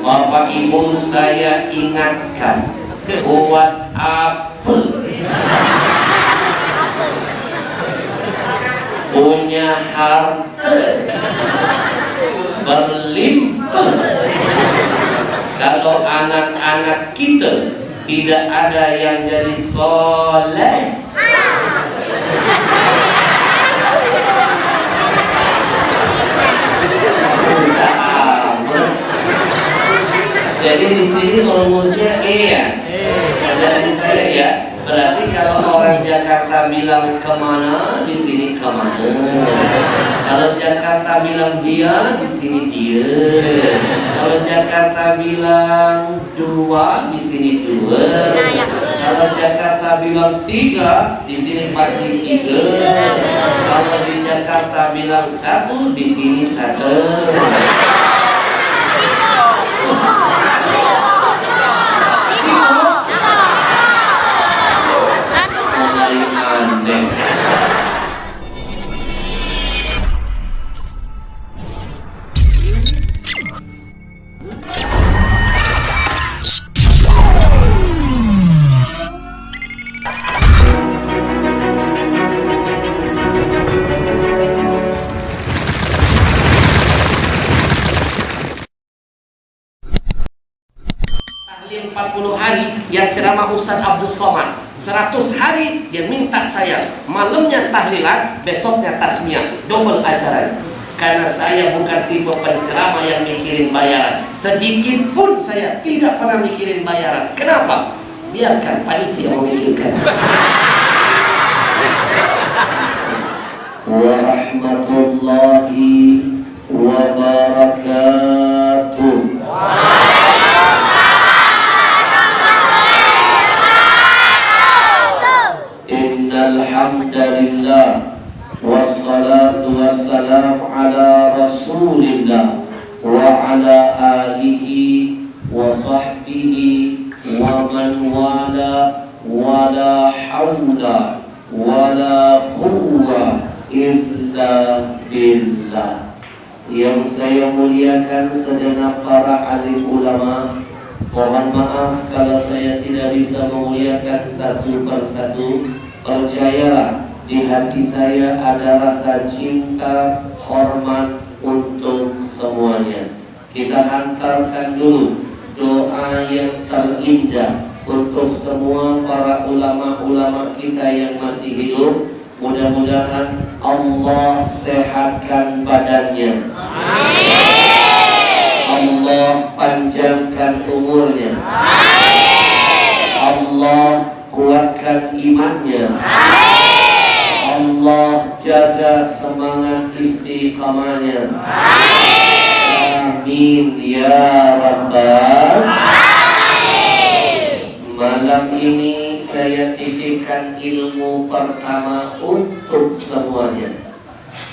Bapak Ibu saya ingatkan, buat apa punya harta berlimpah kalau anak-anak kita tidak ada yang jadi soleh? Jadi di sini rumusnya ya, ajarin saya ya. Berarti kalau orang Jakarta bilang kemana, di sini kemana. Kalau Jakarta bilang dia, di sini dia. Kalau Jakarta bilang dua, di sini dua. Kalau Jakarta bilang tiga, di sini pasti tiga. Kalau di Jakarta bilang satu, di sini satu. Tahlil 40 hari yang ceramah Ustadz Abdul Somad, 100 hari dia minta saya malamnya tahlilan, besoknya tasmiyah, double ajaran. Karena saya bukan tipe penceramah yang mikirin bayaran, sedikit pun saya tidak pernah mikirin bayaran. Kenapa? Biarkan panitia memikirkan. Warahmatullahi wabarakatuh. Alhamdulillah, wassalatu wassalamu ala rasulillah wa ala alihi wa sahbihi wa man wala wa la hawla wa la quwwa illa billah. Yang saya muliakan segenap para alim ulama, mohon maaf kalau saya tidak bisa memuliakan satu persatu. Percayalah, di hati saya ada rasa cinta, hormat untuk semuanya. Kita hantarkan dulu doa yang terindah untuk semua para ulama-ulama kita yang masih hidup. Mudah-mudahan Allah sehatkan badannya. Allah panjangkan umurnya. Allah kuatkan imannya. Allah jaga semangat istiqamahnya. Amin ya rabbal alamin. Malam ini saya titipkan ilmu pertama untuk semuanya.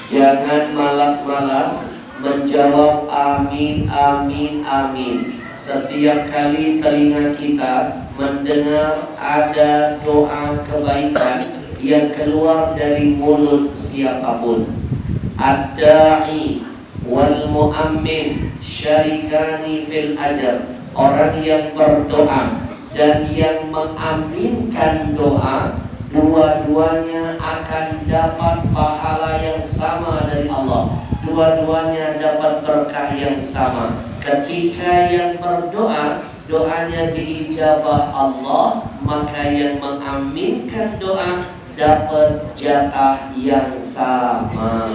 Jangan malas-malas menjawab amin, amin, amin. Setiap kali telinga kita mendengar ada doa kebaikan yang keluar dari mulut siapapun, ad-da'i wal mu'ammin syarikani fil ajar. Orang yang berdoa dan yang mengaminkan doa, dua-duanya akan dapat pahala yang sama dari Allah. Dua-duanya dapat berkah yang sama. Ketika yang berdoa, doanya diijabah Allah, maka yang mengaminkan doa dapat jatah yang sama.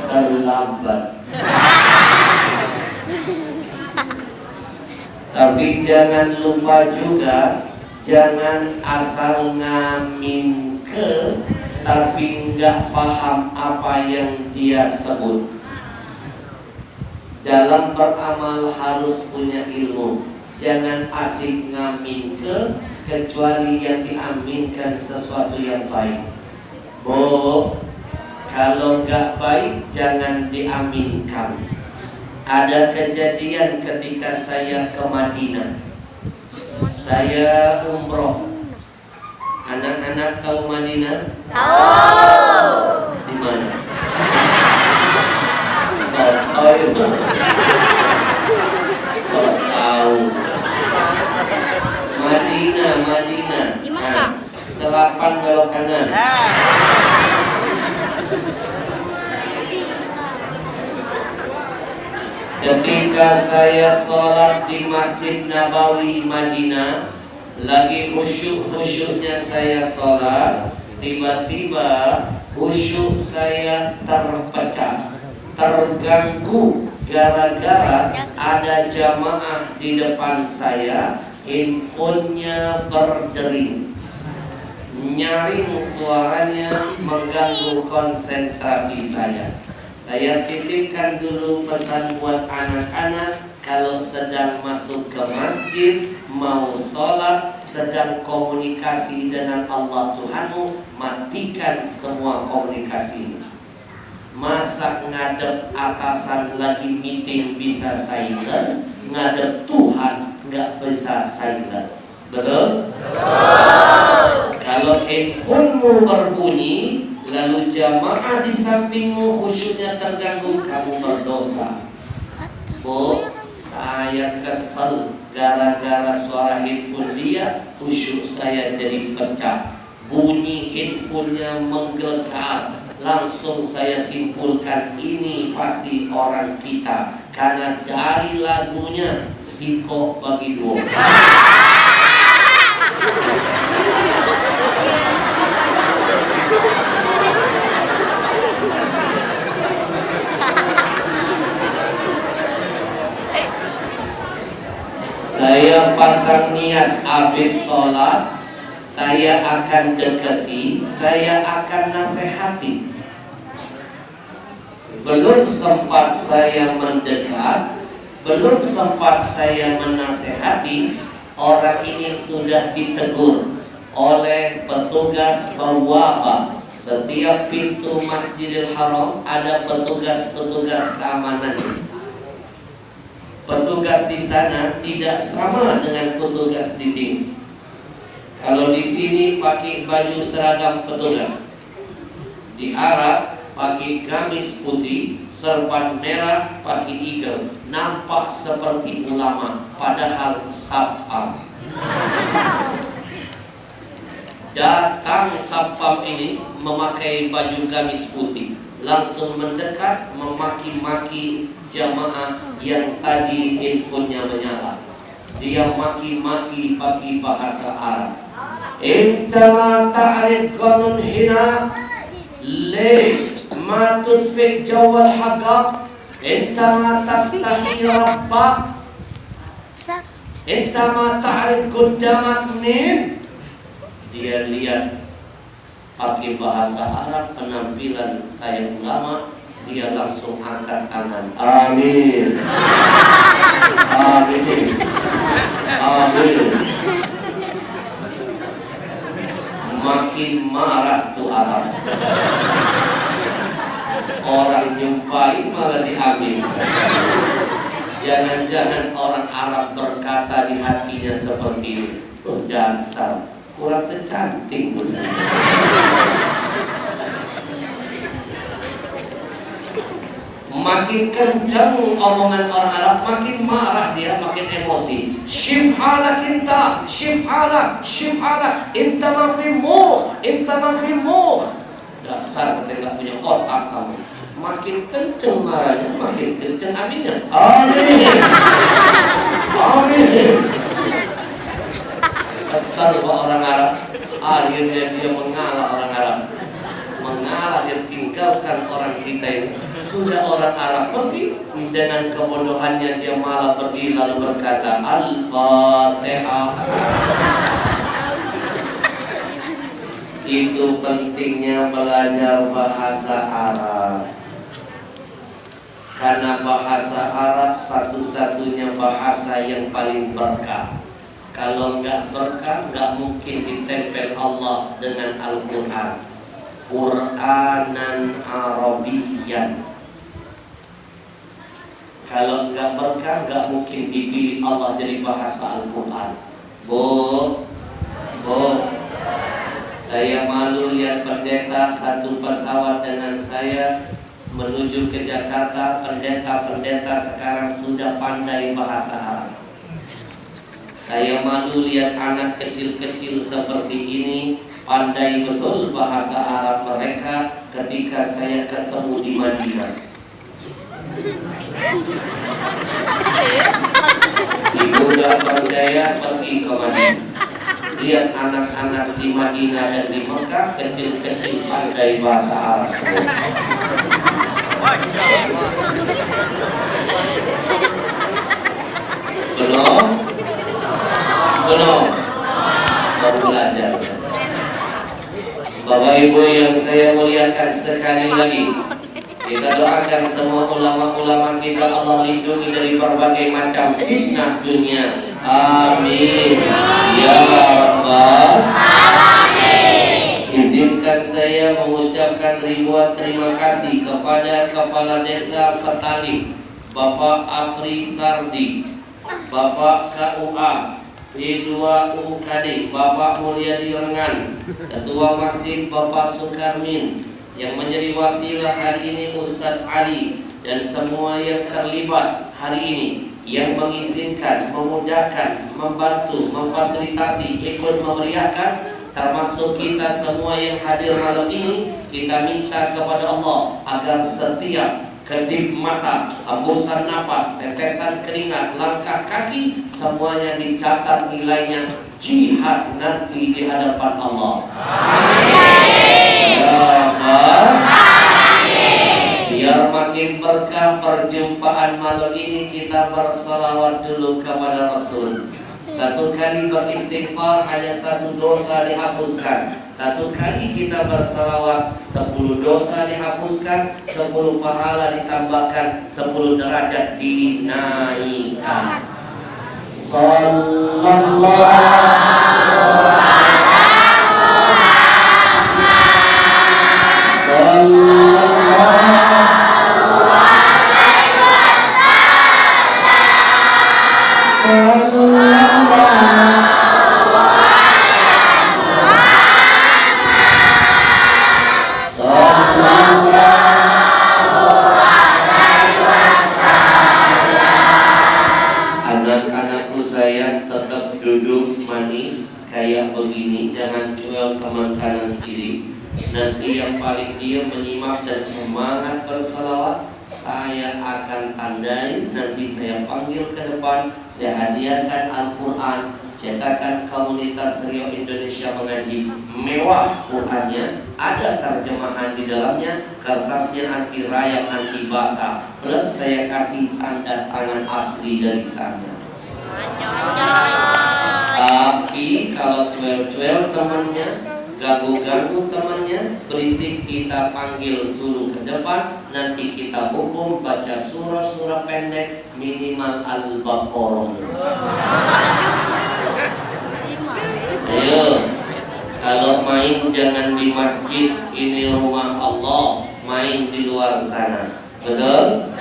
Terlambat. Tapi jangan lupa juga, jangan asal ngamin ke, tapi nggak paham apa yang dia sebut. Dalam beramal harus punya ilmu. Jangan asik ngamin ke, kecuali yang diaminkan sesuatu yang baik. Bu, kalau nggak baik jangan diaminkan. Ada kejadian ketika saya ke Madinah. Saya umroh. Anak-anak tahu Madinah? Tahu. Di mana? itu. So tahu. Madinah. Nah, selapan belok kanan. Ketika saya sholat di Masjid Nabawi Madinah, lagi khusyuk-khusyuknya saya sholat, tiba-tiba khusyuk saya terpecah, terganggu gara-gara ada jamaah di depan saya, handphonenya berdering, nyaring suaranya mengganggu konsentrasi saya. Saya titipkan dulu pesan buat anak-anak, kalau sedang masuk ke masjid, mau sholat, sedang komunikasi dengan Allah Tuhanmu, matikan semua komunikasi. Masa ngadep atasan lagi meeting bisa silent, ngadep Tuhan nggak bisa silent. Betul? Kalau handphonemu berbunyi, lalu jamaah di sampingmu khusyuknya terganggu, kamu berdosa. Bu, saya kesel gara-gara suara handphone dia, khusyuk saya jadi pecah. Bunyi handphonenya menggelegar, langsung saya simpulkan ini pasti orang kita, karena dari lagunya Siko bagi dua. Saya pasang niat habis sholat, saya akan dekati, saya akan nasihati. Belum sempat saya mendekat, belum sempat saya menasihati, orang ini sudah ditegur oleh petugas bawaba. Setiap pintu Masjidil Haram ada petugas-petugas keamanan. Petugas di sana tidak sama dengan petugas di sini. Kalau di sini pakai baju seragam petugas, di Arab pakai gamis putih, serban merah, pakai eagle, nampak seperti ulama, padahal satpam. Datang satpam ini memakai baju gamis putih, langsung mendekat memaki-maki jamaah yang tadi handphonenya menyala. Dia maki-maki pakai bahasa Arab. Inta ma ta'rif qanun hina le ma tudfik jawal haqaq, inta ma tastahi rabbak, inta ma ta'rif quddamak min. Dia lihat pakai bahasa Arab, penampilan kayak ulama, dia langsung angkat tangan. Amin. Amin. Amin. Makin marah tuh Arab. Orang jumpai malah diambil. Jangan-jangan orang Arab berkata di hatinya seperti ini, oh, dasar kurang secantik benar. Makin kencang omongan orang Arab, makin marah dia, makin emosi. Shif'alak inta, shif'alak, shif'alak, inta ma fi mukh, inta ma fi mukh. Dasar kita gak punya otak kamu. Makin kencang marahnya, makin kencang aminnya. Amin. Amin. Kesal orang Arab, akhirnya dia mengalah orang Arab. Mengalah, dia tinggalkan orang kita ini. Sudah orang Arab pergi, dengan kebodohannya dia malah pergi lalu berkata Al-Fatihah. Itu pentingnya belajar bahasa Arab, karena bahasa Arab satu-satunya bahasa yang paling berkah. Kalau nggak berkah, nggak mungkin ditempel Allah dengan Al-Quran. Quranan Arabiyyan. Kalau nggak berkah, nggak mungkin dipilih Allah dari bahasa Al-Quran. Bu, saya malu lihat pendeta satu pesawat dengan saya, menuju ke Jakarta, pendeta-pendeta sekarang sudah pandai bahasa Arab. Saya malu lihat anak kecil-kecil seperti ini pandai betul bahasa Arab mereka ketika saya ketemu di Madinah. Ibu gak percaya, pergi ke Madinah. Lihat anak-anak di Madinah dan di Mekah kecil-kecil pandai bahasa Arab semua. Belum? Belum? Baru belajar. Bapak Ibu yang saya muliakan, sekali lagi kita doakan semua ulama-ulama kita Allah lindungi dari berbagai macam fitnah dunia. Amin ya Rabbal alamin. Izinkan saya mengucapkan ribuan terima kasih kepada Kepala Desa Petali Bapak Afri Sardi, Bapak KUA P2UKD Bapak Mulyadi Rengan, Ketua Masjid Bapak Sukarmin, yang menjadi wasilah hari ini Ustadz Ali, dan semua yang terlibat hari ini yang mengizinkan, memudahkan, membantu, memfasilitasi, ikut memeriahkan, termasuk kita semua yang hadir malam ini. Kita minta kepada Allah agar setiap kedip mata, hembusan napas, tetesan keringat, langkah kaki, semuanya dicatat nilainya jihad nanti di hadapan Allah. Amin. Biar makin berkah perjumpaan malam ini, kita bersalawat dulu kepada Rasul. Satu kali beristighfar hanya satu dosa dihapuskan. Satu kali kita bersalawat 10 dosa dihapuskan, 10 pahala ditambahkan, 10 derajat dinaikkan. Sallallahu anak-anakku sayang, tetap duduk manis kayak begini, jangan cuel teman kanan kiri. Nanti yang paling diam menyimak dan semangat bersalawat, saya akan tandai. Nanti saya panggil ke depan, saya hadiahkan Al-Quran cetakan komunitas Rio Indonesia Mengaji, mewah Qurannya, ada terjemahan di dalamnya, kertasnya anti rayap, anti basah, plus saya kasih tanda tangan asli dari sana. Tapi kalau cuel-cuel temannya, ganggu-ganggu temannya, berisik, kita panggil suruh ke depan. Nanti kita hukum baca surah-surah pendek minimal Al-Baqarah. Ayo, kalau main jangan di masjid, ini rumah Allah, main di luar sana. Betul?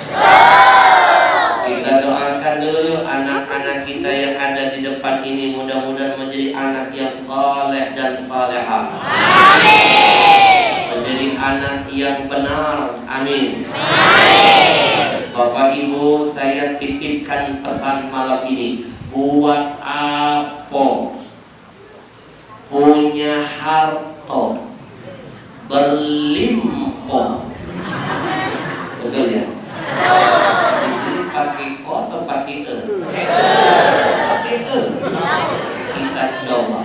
Kita doakan dulu anak-anak kita yang ada di depan ini, mudah-mudahan menjadi anak yang saleh dan salehah. Amin. Menjadi anak yang benar. Amin. Amin. Bapak Ibu, saya titipkan pesan malam ini. Buat apa punya harta berlimpah? Betul ya? Di sini pakai ko atau pakai e? Pakai e. Kita coba.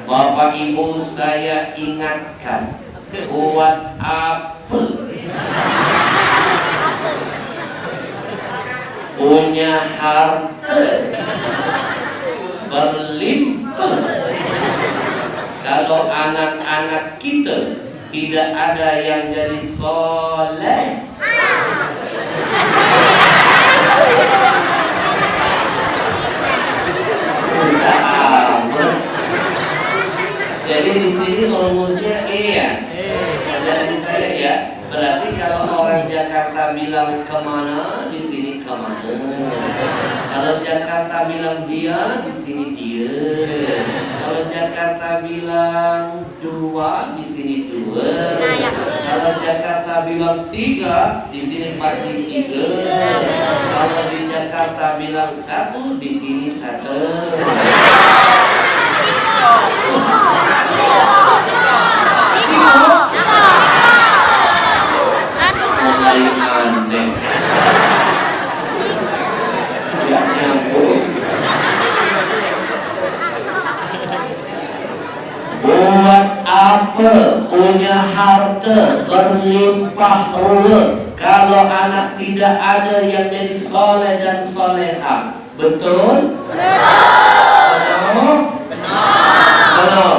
Bapak Ibu, saya ingatkan, buat apa punya harta berlimpah kalau anak-anak kita tidak ada yang jadi soleh? Jadi di sini rumusnya E ya. Ajarin saya ya. Berarti kalau orang Jakarta bilang kemana, di sini kemana. Kalau Jakarta bilang dia, di sini dia. Kalau Jakarta bilang dua, di sini dua. Kalau Jakarta bilang tiga, di sini pasti tiga. Kalau di Jakarta bilang satu, di sini satu. Mulai aneh. Tidak nyambung. Buat apa punya harta berlimpah ruah kalau anak tidak ada yang jadi soleh dan soleha? Betul? Betul? Betul.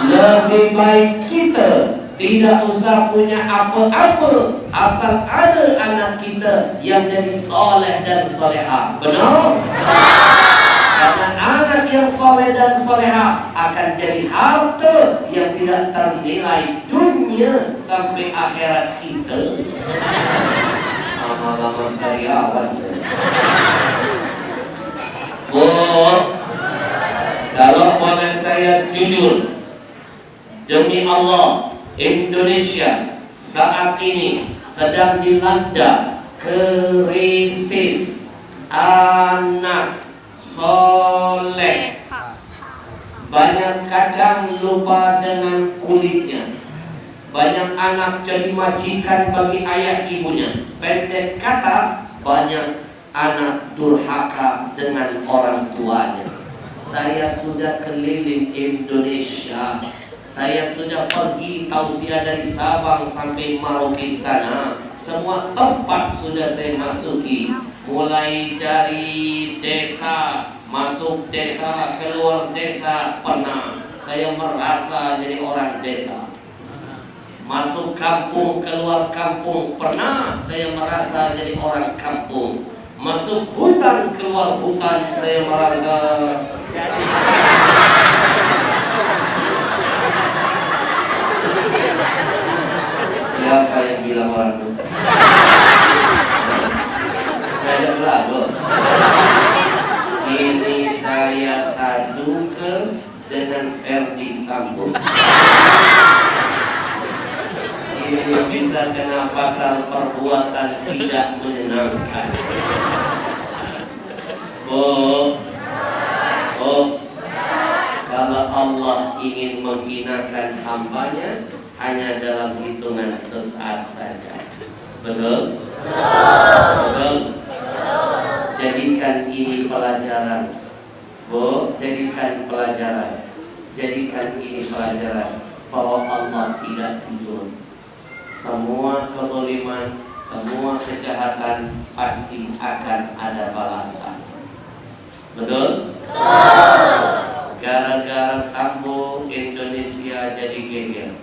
Lebih baik kita tidak usah punya apa-apa, asal ada anak kita yang jadi soleh dan soleha. Benar? Karena anak yang soleh dan soleha akan jadi harta yang tidak ternilai dunia sampai akhirat kita. Lama-lama sariawan. Kalau boleh saya jujur, demi Allah, Indonesia saat ini sedang dilanda krisis anak soleh. Banyak kacang lupa dengan kulitnya. Banyak anak jadi majikan bagi ayah ibunya. Pendek kata, banyak anak durhaka dengan orang tuanya. Saya sudah keliling Indonesia. Saya sudah pergi tausiah dari Sabang sampai Merauke sana. Semua tempat sudah saya masuki. Mulai dari desa, masuk desa, keluar desa, pernah. Saya merasa jadi orang desa. Masuk kampung, keluar kampung, pernah. Saya merasa jadi orang kampung. Masuk hutan, keluar hutan, saya merasa siapa yang bilang orang itu? Gak ada lagu. Ini saya sadukan dengan Ferdi Sambo. Ini bisa kena pasal perbuatan tidak menyenangkan. Kalau Allah ingin menghinakan hambanya, hanya dalam hitungan sesaat saja. Betul? Betul? Jadikan ini pelajaran. Jadikan pelajaran. Jadikan ini pelajaran bahwa Allah tidak tidur. Semua kezaliman, semua kejahatan pasti akan ada balasan. Betul? Gara-gara Sambo Indonesia jadi geger.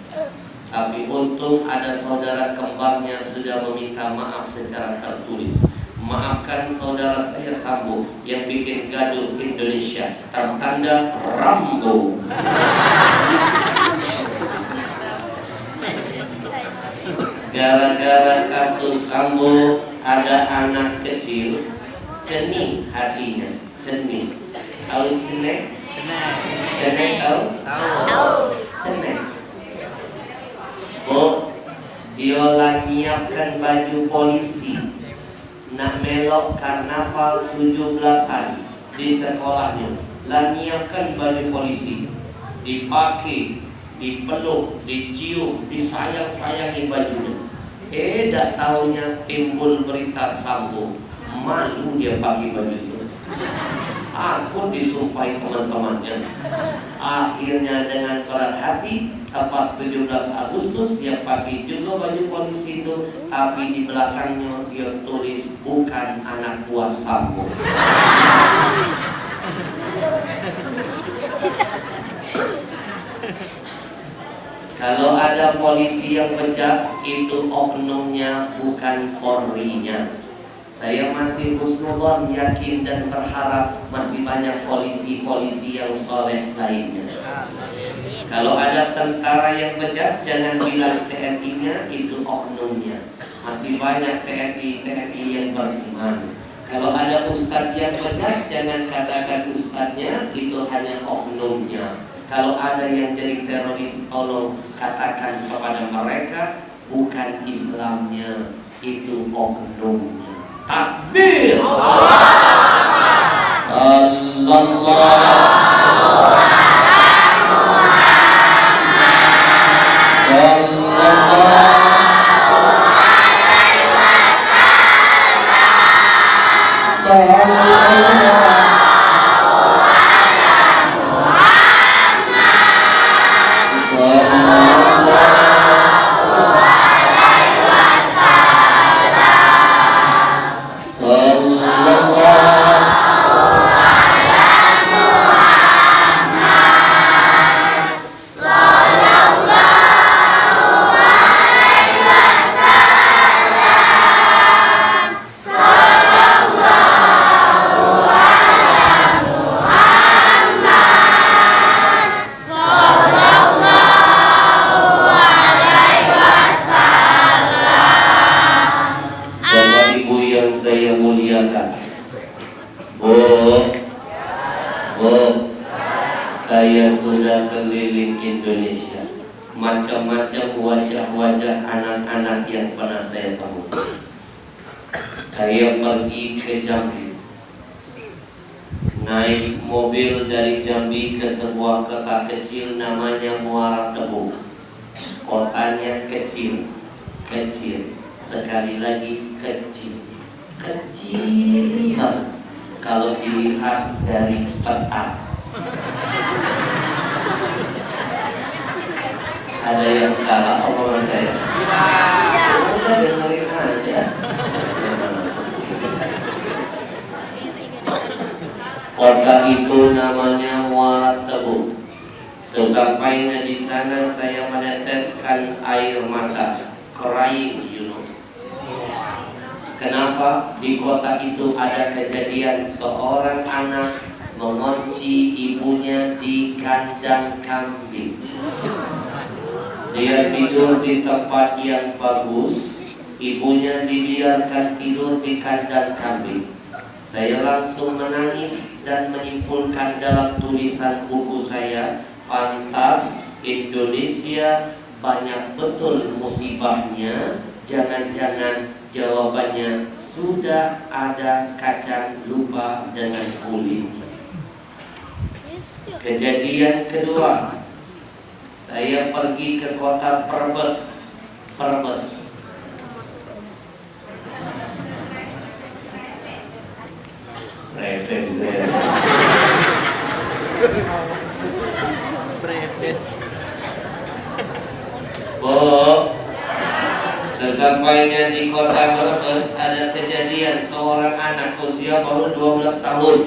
Tapi untung ada saudara kembarnya sudah meminta maaf secara tertulis. Maafkan saudara saya Sambo yang bikin gaduh Indonesia. Tanda Rambo. Gara-gara kasus Sambo ada anak kecil cening hatinya. Cening. Tahu cening? Cening tahu? Tahu. Cening. Dia nyiapkan baju polisi nak melok karnaval 17-an di sekolahnya. Nyiapkan baju polisi, dipakai, dipeluk, dicium, disayang-sayangi bajunya. Tak taunya timbul berita Sambo. Malu dia pakai baju itu. Aku disumpahi teman-temannya. Akhirnya dengan berat hati, tepat 17 Agustus dia pakai juga baju polisi itu, tapi di belakangnya dia tulis bukan anak buah Sambo. Kalau ada polisi yang bejat, itu oknumnya bukan Polri-nya. Saya masih husnudzon, yakin dan berharap masih banyak polisi-polisi yang soleh lainnya. Kalau ada tentara yang bejat, jangan bilang TNI-nya, itu oknumnya. Masih banyak TNI yang beriman. Kalau ada ada ustadz yang bejat, jangan katakan ustadznya, itu hanya oknumnya. Kalau ada yang jadi teroris, tolong katakan kepada mereka, bukan Islamnya, itu oknumnya. Takbir! Sallallahu saya sudah keliling Indonesia, macam-macam wajah-wajah anak-anak yang pernah saya temui. Saya pergi ke Jambi, naik mobil dari Jambi ke sebuah kota kecil namanya Muara Tebu. Kotanya kecil, kecil, sekali lagi kecil, kecil banget kalau dilihat dari peta. Ada yang salah omongan saya? Udah dengerin aja. Kota itu namanya Muara Tebu. Sesampainya di sana saya meneteskan air mata, crying, you know. Kenapa? Di kota itu ada kejadian seorang anak mengunci ibunya di kandang kambing. Dia tidur di tempat yang bagus, ibunya dibiarkan tidur di kandang kambing. Saya langsung menangis dan menyimpulkan dalam tulisan buku saya, pantas Indonesia banyak betul musibahnya. Jangan-jangan jawabannya sudah ada kacang lupa dengan kulit. Kejadian kedua, saya pergi ke kota Brebes. Sesampainya di kota Brebes ada kejadian seorang anak usia baru 12 tahun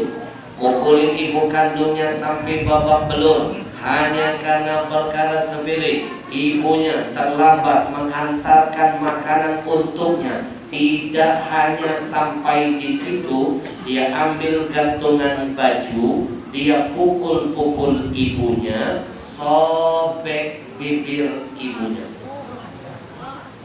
mukulin ibu kandungnya sampai babak belur hanya karena perkara sepele. Ibunya terlambat menghantarkan makanan untuknya. Tidak hanya sampai di situ, dia ambil gantungan baju, dia pukul-pukul ibunya, sobek bibir ibunya.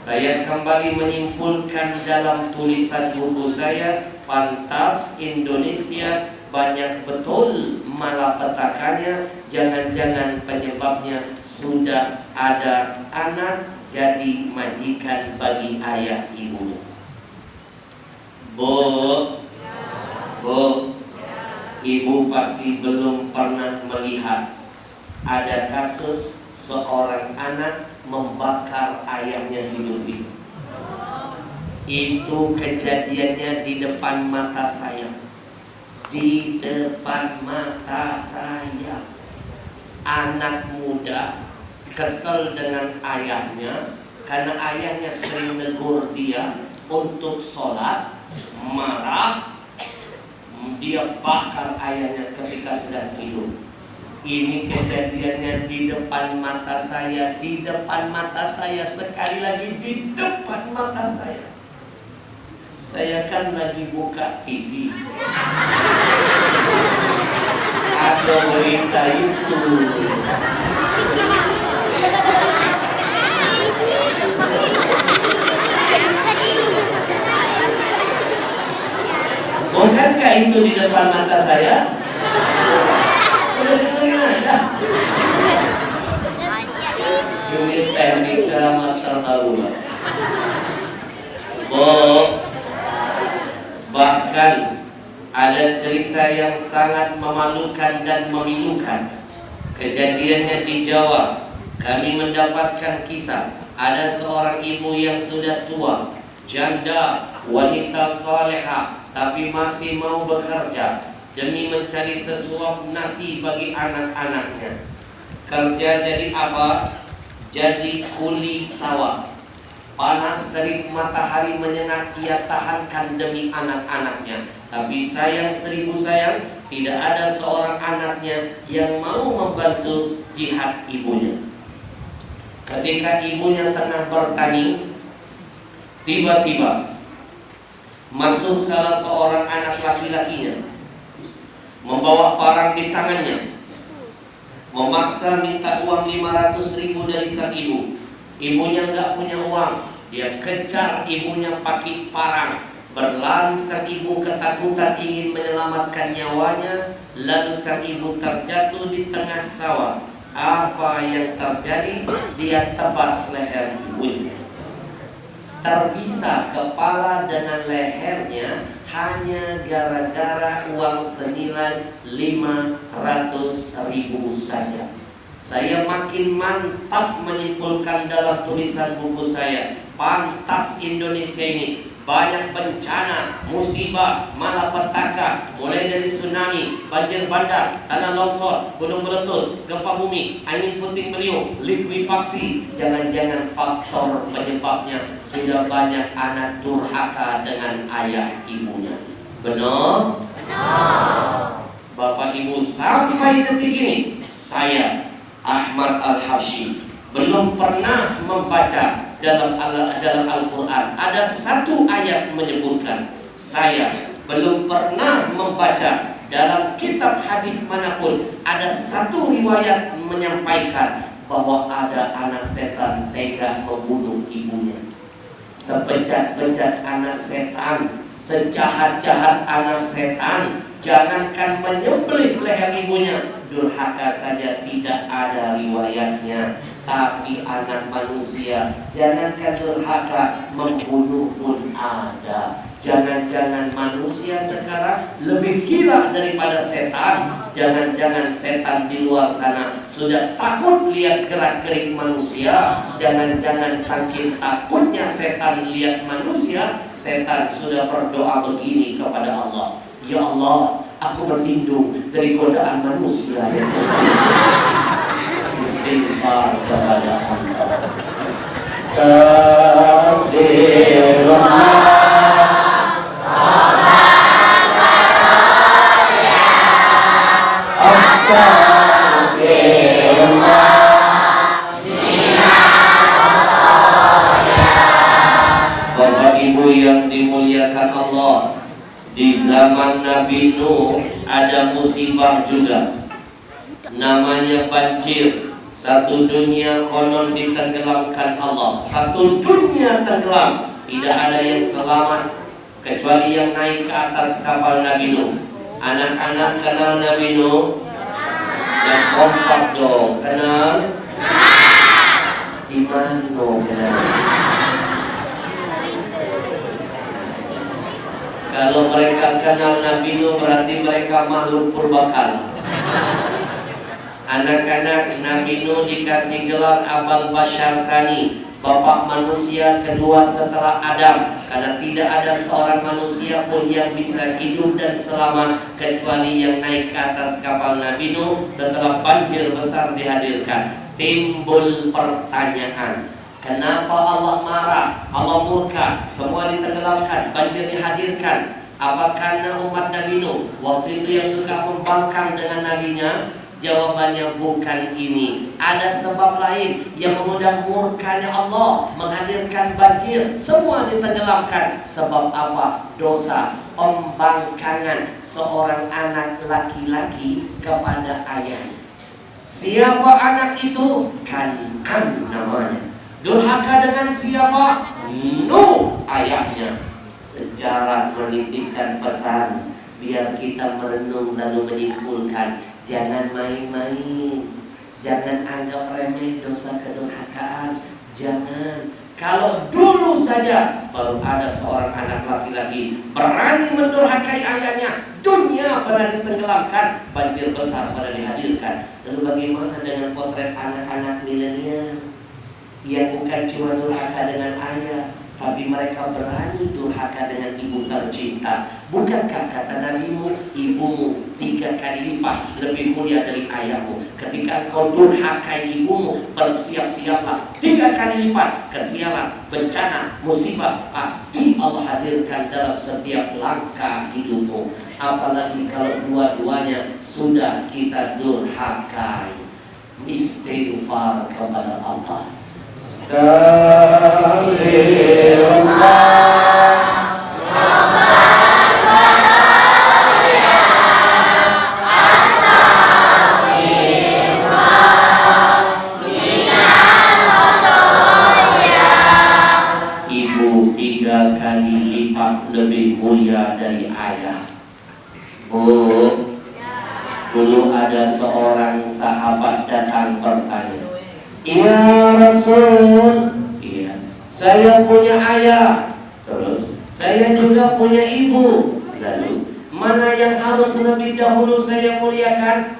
Saya kembali menyimpulkan dalam tulisan buku saya, pantas Indonesia banyak betul malapetakannya. Jangan-jangan penyebabnya sudah ada anak jadi majikan bagi ayah ibunya. Bu, ibu pasti belum pernah melihat ada kasus seorang anak membakar ayahnya hidup-hidup. Itu kejadiannya di depan mata saya. Di depan mata saya. Anak muda kesel dengan ayahnya karena ayahnya sering negur dia untuk sholat, marah, dia bakar ayahnya ketika sedang tidur. Ini kejadiannya di depan mata saya, di depan mata saya, sekali lagi di depan mata saya. Saya kan lagi buka TV, ada berita itu. Bukankah itu di depan mata saya? Udah dengerin aja. Unit teknik keramat terbaru. Bahkan ada cerita yang sangat memalukan dan memilukan. Kejadiannya di Jawa. Kami mendapatkan kisah ada seorang ibu yang sudah tua, janda, wanita salehah, tapi masih mau bekerja demi mencari sesuap nasi bagi anak-anaknya. Kerja jadi apa? Jadi kuli sawah. Panas terik matahari menyengat ia tahankan demi anak-anaknya. Tapi sayang seribu sayang, tidak ada seorang anaknya yang mau membantu jihad ibunya. Ketika ibunya tengah bertani, tiba-tiba masuk salah seorang anak laki-lakinya, membawa parang di tangannya, memaksa minta uang 500.000 dari sang ibu. Ibunya nggak punya uang, dia kejar ibunya pakai parang. Berlari sang ibu ketakutan ingin menyelamatkan nyawanya. Lalu sang ibu terjatuh di tengah sawah. Apa yang terjadi? Dia tebas leher ibunya. Terbisa kepala dengan lehernya hanya gara-gara uang senilai 500.000 saja. Saya makin mantap menyimpulkan dalam tulisan buku saya, pantas Indonesia ini banyak bencana, musibah, malapetaka, mulai dari tsunami, banjir bandang, tanah longsor, gunung meletus, gempa bumi, angin puting beliung, likuifaksi. Jangan-jangan faktor penyebabnya sudah banyak anak durhaka dengan ayah ibunya. Benar? Benar. Bapak Ibu, sampai detik ini saya Ahmad Al-Habsyi belum pernah membaca dalam Al-Quran ada satu ayat menyebutkan. Saya belum pernah membaca dalam kitab hadis manapun ada satu riwayat menyampaikan bahwa ada anak setan tega membunuh ibunya. Sebejat-bejat anak setan, sejahat-jahat anak setan, jangankan menyembelih leher ibunya, durhaka saja tidak ada riwayatnya. Tapi anak manusia, jangankan durhaka, membunuh pun ada. Jangan-jangan manusia sekarang lebih gila daripada setan. Jangan-jangan setan di luar sana sudah takut lihat gerak-gerik manusia. Jangan-jangan saking takutnya setan lihat manusia, setan sudah berdoa begini kepada Allah, ya Allah, aku berlindung dari godaan manusia. Istighfar kepada Allah. Astagfirullah. Bapak Ibu yang dimuliakan Allah, di zaman Nabi Nuh ada musibah juga, namanya banjir. Satu dunia konon ditenggelamkan Allah. Satu dunia tenggelam, tidak ada yang selamat kecuali yang naik ke atas kapal Nabi Nuh. Anak-anak kenal Nabi Nuh? Yang kompak dong, kenal? Iman dong, kenal. Kalau mereka kenal Nabi Nuh berarti mereka makhluk purbakala. Anak-anak Nabi Nuh dikasih gelar Abal Bashar Thani, bapak manusia kedua setelah Adam, karena tidak ada seorang manusia pun yang bisa hidup dan selamat kecuali yang naik ke atas kapal Nabi Nuh setelah banjir besar dihadirkan. Timbul pertanyaan, kenapa Allah marah, Allah murka, semua ditenggelamkan, banjir dihadirkan? Apa karena umat Nabi Nuh waktu itu yang suka membangkang dengan nabinya? Jawabannya bukan ini. Ada sebab lain yang mengundang murkanya Allah, menghadirkan banjir, semua ditenggelamkan. Sebab apa? Dosa pembangkangan seorang anak laki-laki kepada ayahnya. Siapa anak itu? Kan'an namanya. Durhaka dengan siapa? Nuh ayahnya. Sejarah menitipkan pesan, biar kita merenung lalu menyimpulkan. Jangan main-main, jangan anggap remeh dosa kedurhakaan. Jangan. Kalau dulu saja baru ada seorang anak laki-laki berani mendurhakai ayahnya, dunia pernah ditenggelamkan, banjir besar pernah dihadirkan. Lalu bagaimana dengan potret anak-anak milenial yang bukan cuma durhaka dengan ayah, tapi mereka berani durhaka dengan ibu tercinta? Bukankah kata Nabimu, ibumu 3 kali lipat lebih mulia dari ayahmu? Ketika kau durhakai ibumu, bersiap-siaplah 3 kali lipat kesialan, bencana, musibah pasti Allah hadirkan dalam setiap langkah hidupmu. Apalagi kalau dua-duanya sudah kita durhakai. Istighfar kepada Allah. Astaghfirullah. Ibu 3 kali lipat lebih mulia dari ayah. Bu, dulu ada seorang sahabat datang bertanya, "Ya Rasul, iya, saya punya ayah, terus saya juga punya ibu. Lalu mana yang harus lebih dahulu saya muliakan?"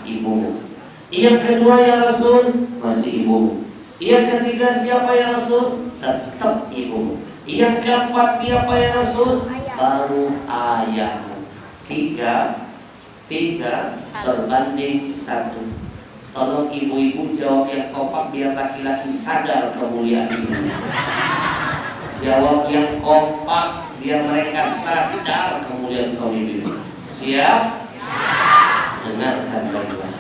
Ibumu. Yang kedua ya Rasul, masih ibumu. Yang ketiga siapa ya Rasul? Tetap ibumu. Yang keempat siapa ya Rasul? Baru ayahmu. 3 berbanding 1. Tolong ibu-ibu jawab yang kompak biar laki-laki sadar kemuliaan ibunya. Jawab yang kompak biar mereka sadar kemuliaan kaum ibu. Siap? Dengarkan baik-baik.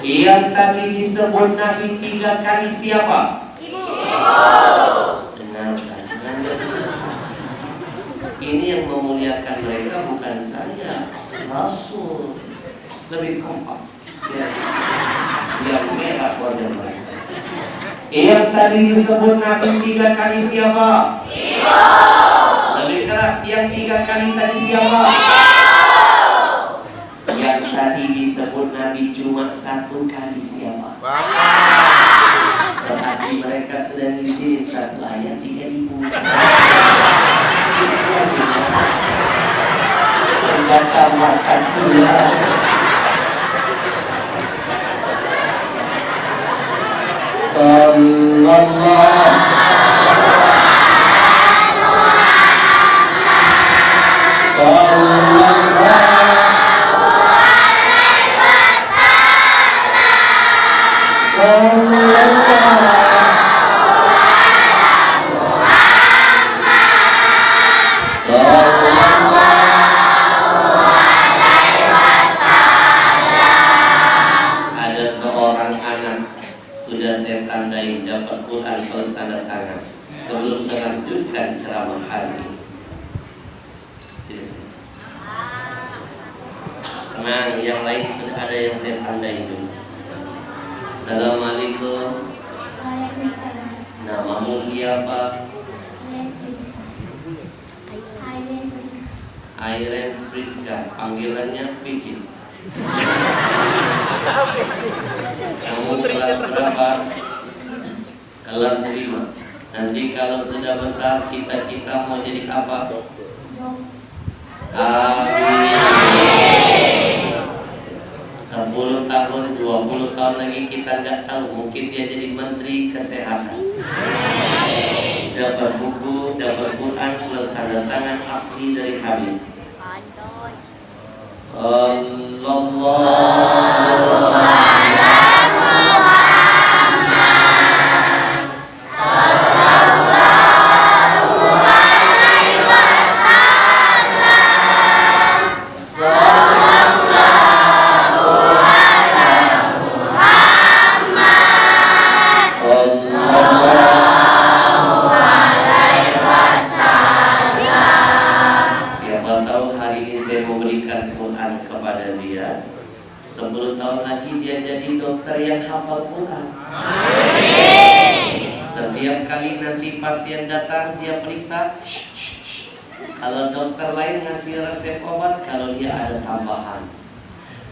Yang tadi disebut Nabi 3 kali siapa? Ibu. Dengarkan. Ini yang memuliakan mereka bukan saya, Rasul. Lebih kompak. Yang merah wajah mereka. Yang tadi disebut Nabi 3 kali siapa? Ibu. Lebih keras. Yang 3 kali tadi siapa? Yang tadi disebut Nabi cuma 1 kali siapa? Berarti mereka sedang ngizinin 1 ayat 3.000. Senjata makan tulang. Ada seorang anak sudah saya tandai dapat Quran plus tanda tangan. Sebelum saya lanjutkan ceramah hari ini, tenang, yang lain sudah ada yang saya tandai dulu. Assalamualaikum. Namamu siapa? Airen Friska. Panggilannya Vicky. Kamu kelas berapa? Kelas 5. Nanti kalau sudah besar cita-cita mau jadi apa? Amin. 10 tahun, 20 tahun lagi kita nggak tahu. Mungkin dia jadi menteri kesehatan. Dapat buku, dapat Quran plus tanda tangan asli dari Habib. Sallallahu kepada dia. 10 tahun lagi dia jadi dokter yang hafal Quran. Amin. Setiap kali nanti pasien datang dia periksa, Kalau dokter lain ngasih resep obat, kalau dia ada tambahan.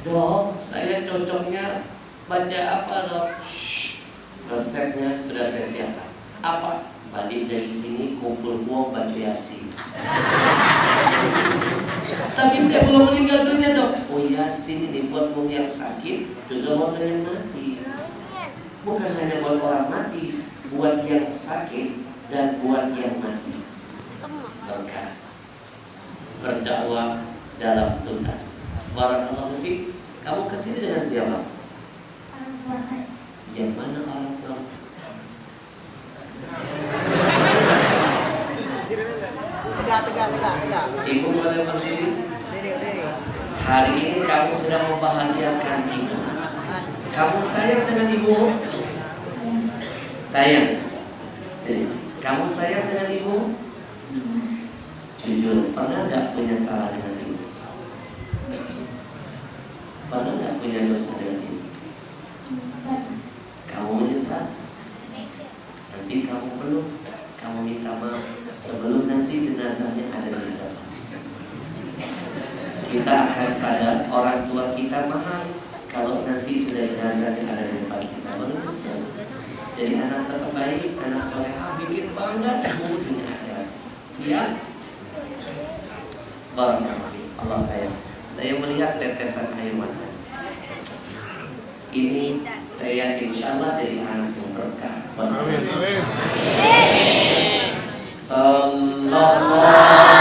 Dok, saya cocoknya baca apa dok? Shh, resepnya sudah saya siapkan. Apa? Balik dari sini kumpul uang baca Yasin. Tapi saya belum meninggal dunia dok. Oh Yasin ini buat wong yang sakit, juga buat yang mati. Bukan hanya buat orang mati, buat yang sakit dan buat yang mati. Berkah berdakwah dalam tugas. Barakallahu fiik. Kamu kesini dengan siapa? Orang tua saya. Yang mana orang tua? Tegak. Ibu boleh berdiri? Diri. Hari ini kamu sudah membahagiakan ibu. Kamu sayang dengan ibu? Sayang. Sini. Kamu sayang dengan ibu? Jujur, pernah nggak punya salah dengan ibu? Pernah nggak punya dosa dengan ibu? Kamu menyesal? Nanti kamu peluk, kamu minta maaf sebelum nanti jenazahnya ada di hadapan. Kita akan sadar orang tua kita mahal kalau nanti sudah jenazahnya ada di depan kita. Baru nyesel. Jadi anak terbaik, anak solehah bikin bangga dan dunia akhirat. Siap? Barakallahu. Allah sayang. Saya melihat tetesan air mata. Ini saya yakin insyaallah dari anak yang berkah. Amin. Sallallahu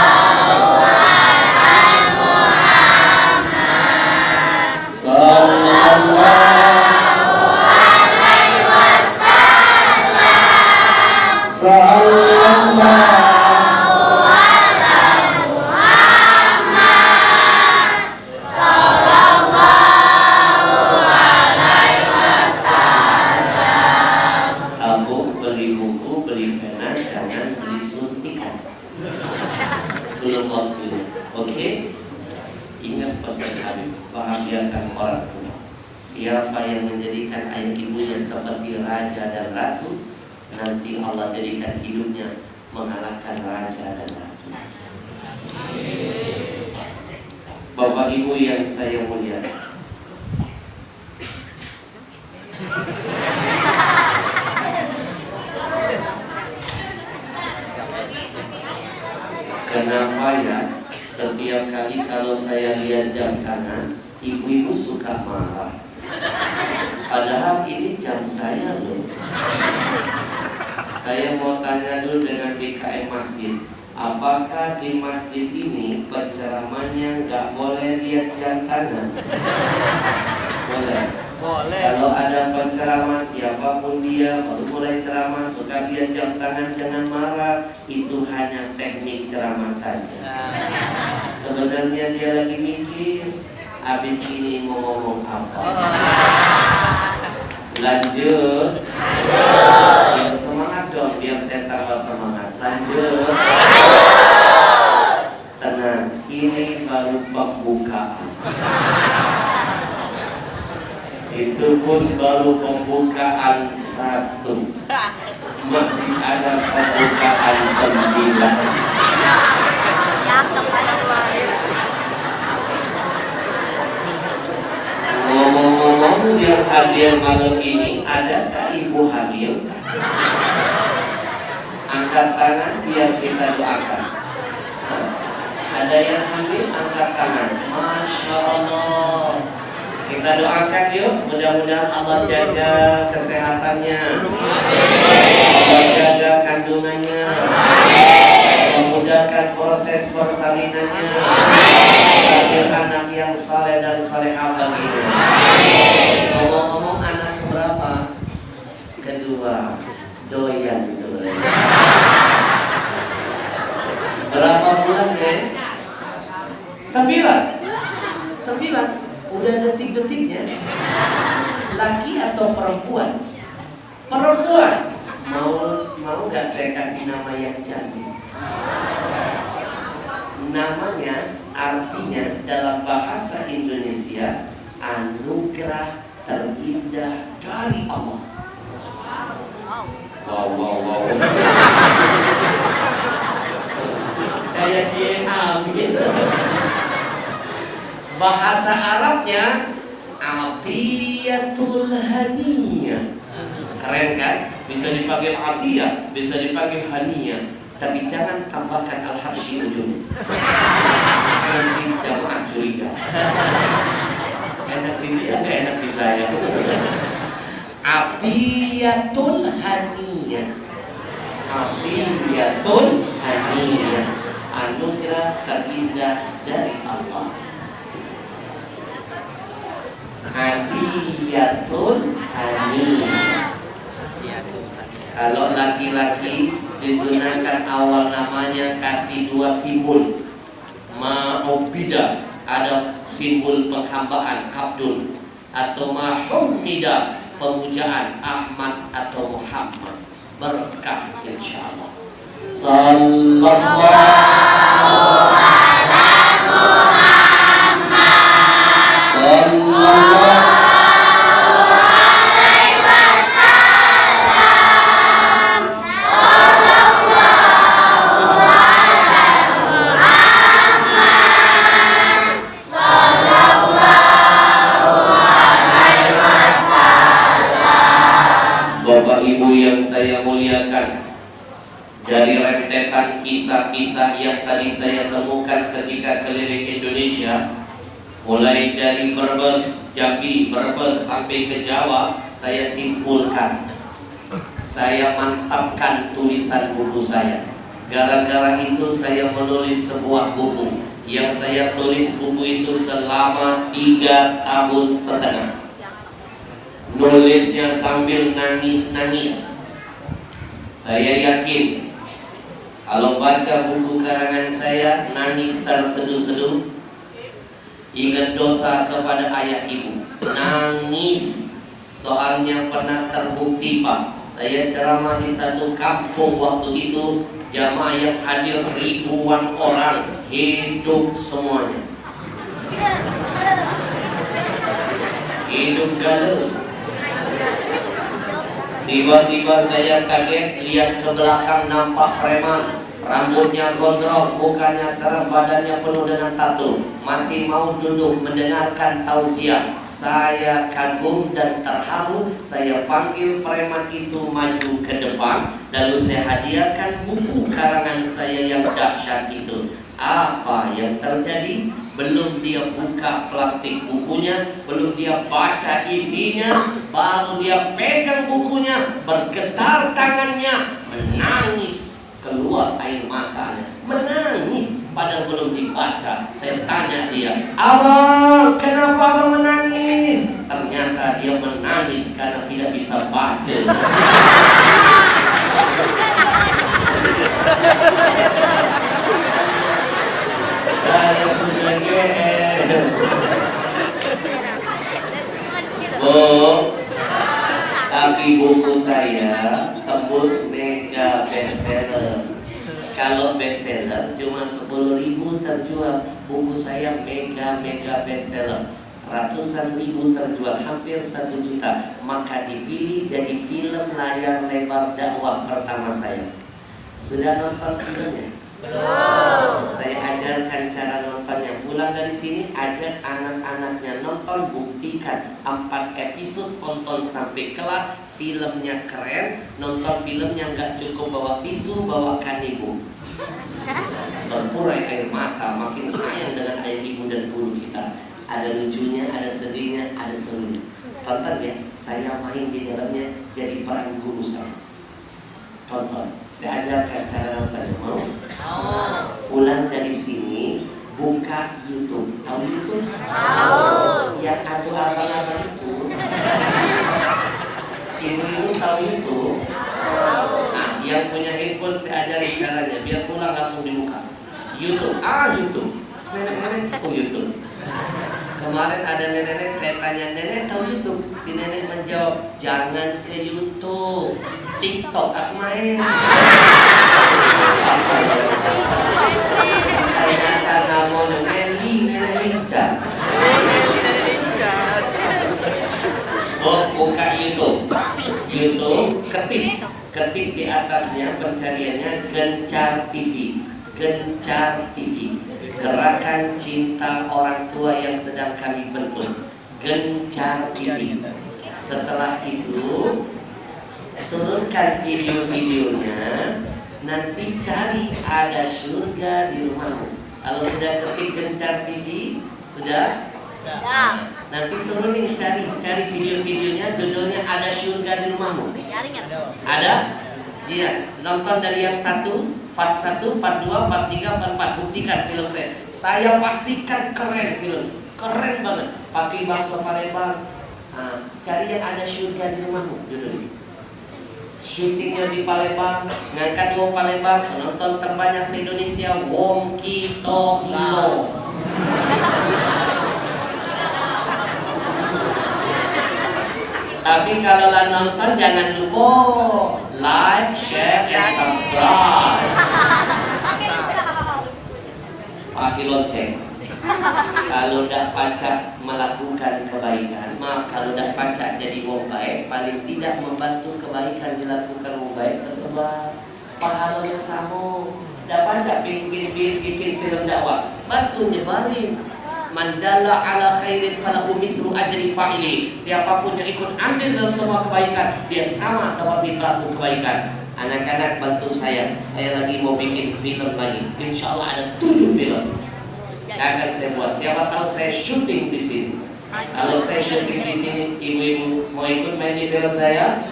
siapa yang menjadikan ayah ibunya seperti raja dan ratu, nanti Allah jadikan hidupnya mengalahkan raja dan ratu. Bapak ibu yang saya muliakan, kenapa ya setiap kali kalau saya lihat jam tangan, ibu-ibu suka marah? Padahal ini jam saya loh. Saya mau tanya dulu dengan DKM masjid, apakah di masjid ini penceramahnya nggak boleh lihat jam tangan? Boleh. Kalau ada penceramah siapapun dia baru mulai ceramah suka lihat jam tangan, jangan marah. Itu hanya teknik ceramah saja. Sebenarnya dia lagi mikir abis ini mau ngomong apa. Lanjut. Yang semangat dong, biar saya tambah semangat. Lanjut. Tenang, ini baru pembukaan. Itu pun baru pembukaan 1. Masih ada pembukaan 9. Ngomong-ngomong yang hadir malam ini, adakah ibu hamil? Angkat tangan biar kita doakan. Ada yang hamil, angkat tangan. Masya Allah. Kita doakan yuk, mudah-mudahan Allah jaga kesehatannya, Allah jaga kandungannya, memudahkan proses persalinannya, lahir anak yang saleh dan salehah baginya. Ngomong-ngomong, anak berapa? Kedua, doyan itu. Berapa bulannya? 9. Udah detik-detiknya. Laki atau perempuan? Perempuan. Mau nggak saya kasih nama yang cantik? Namanya artinya dalam bahasa Indonesia anugerah terindah dari Allah. Wow. Kayak dia amin. Bahasa Arabnya Atiyatul Haniyah. Keren kan? Bisa dipanggil Atiyah, bisa dipanggil Haniyah. Tapi jangan tambahkan al-habsyi ujung. Nanti jamaah curiga. Enak di dia, nggak enak di saya. Atiyatul Haniyah. Atiyatul Haniyah. Anugerah terindah dari Allah. Hadiyatul Haniyah. Kalau laki-laki disunahkan awal namanya kasih dua simbol. Ma'ubidah, ada simbol penghambaan Abdul, atau Mahumida, pemujaan Ahmad atau Muhammad. Berkah insyaallah. Sallallahu ala Muhammad. Sallallahu dari rentetan kisah-kisah yang tadi saya temukan ketika keliling Indonesia, mulai dari Brebes, Jambi, Brebes sampai ke Jawa, saya simpulkan, saya mantapkan tulisan buku saya. Gara-gara itu saya menulis sebuah buku yang saya tulis buku itu selama 3 tahun setengah. Nulisnya sambil nangis-nangis. Saya yakin kalau baca buku karangan saya, nangis terseduh-seduh, ingat dosa kepada ayah ibu, nangis. Soalnya pernah terbukti Pak, saya ceramah di satu kampung waktu itu, jamaah yang hadir ribuan orang, hidup semuanya, hidup galau. Tiba-tiba saya kaget lihat ke belakang, nampak preman, rambutnya gondrong, mukanya serem, badannya penuh dengan tato, masih mau duduk mendengarkan tausiah. Saya kagum dan terharu. Saya panggil preman itu maju ke depan, lalu saya hadiahkan buku karangan saya yang dahsyat itu. Apa yang terjadi? Belum dia buka plastik bukunya, belum dia baca isinya, baru dia pegang bukunya, bergetar tangannya, menangis, keluar air matanya, menangis padahal belum dibaca. Saya tanya dia, "Abang, kenapa abang menangis?" Ternyata dia menangis karena tidak bisa baca. Saya sudah Bu, tapi buku saya tembus mega bestseller. Kalau bestseller cuma 10.000 terjual, buku saya mega bestseller. Ratusan ribu terjual, hampir 1 juta. Maka dipilih jadi film layar lebar dakwah pertama saya. Sudah nonton filmnya? Belum. Saya ajarkan cara nontonnya. Pulang dari sini ajak anak-anaknya nonton, buktikan 4 episode, tonton sampai kelar. Filmnya keren. Nonton filmnya nggak cukup bawa tisu, bawakan ibu. Berkurai air mata, makin sayang dengan ayah ibu dan guru kita. Ada lucunya, ada sedihnya, ada serunya. Tonton ya, saya main di dalamnya jadi peran guru saya. Tonton, saya ajarkan cara nontonnya. Mau? Pulang dari sini buka YouTube. Tahu YouTube? Tahu. Yang aku abang-abang itu. Ibu-ibu tahu YouTube? Tahu. Nah, yang punya handphone saya ajarin caranya biar pulang langsung dibuka. YouTube. YouTube. Nenek-nenek, YouTube. Kemarin ada nenek-nenek, saya tanya, "Nenek tahu YouTube?" Si nenek menjawab, "Jangan ke YouTube, TikTok aku main." Ternyata sama nenek Linca. Oh, buka YouTube. YouTube, ketik di atasnya pencariannya Gencar TV. Gencar TV, gerakan cinta orang tua yang sedang kami bentuk, Gencar TV. Setelah itu turunkan video-videonya, nanti cari Ada Surga di Rumahmu. Kalau sudah ketik Gencar TV, sudah? Nanti turunin cari video-videonya, judulnya Ada Surga di Rumahmu. Ada? Iya, nonton dari yang 1, part 1, part 2, part 3, part 4. Buktikan film saya. Saya pastikan keren film. Keren banget. Pakai bahasa Palembang. Cari yang Ada Surga di Rumahmu judulnya. Syutingnya di Palembang, ngangkat wong Palembang, penonton terbanyak se-Indonesia, Wong Kito Hilo. Tapi kalau lah nonton jangan lupa like, share, and subscribe. Pakai lonceng. Kalau tidak pacak melakukan kebaikan, maaf, kalau tidak pacak jadi wong baik, paling tidak membantu kebaikan dilakukan wong baik tersebar, pahalanya sama. Tidak pacak bikin film dakwah, bantu nyebarin. Mandala ala khairin falahu mithlu ajri fa'ili. Siapapun yang ikut andil dalam semua kebaikan, dia sama seperti pelaku kebaikan. Anak-anak bantu saya lagi mau bikin film lagi. Insya Allah ada 7 film akan saya buat. Siapa tahu saya syuting di sini. Kalau saya syuting di sini, ibu-ibu mau ikut main di film saya?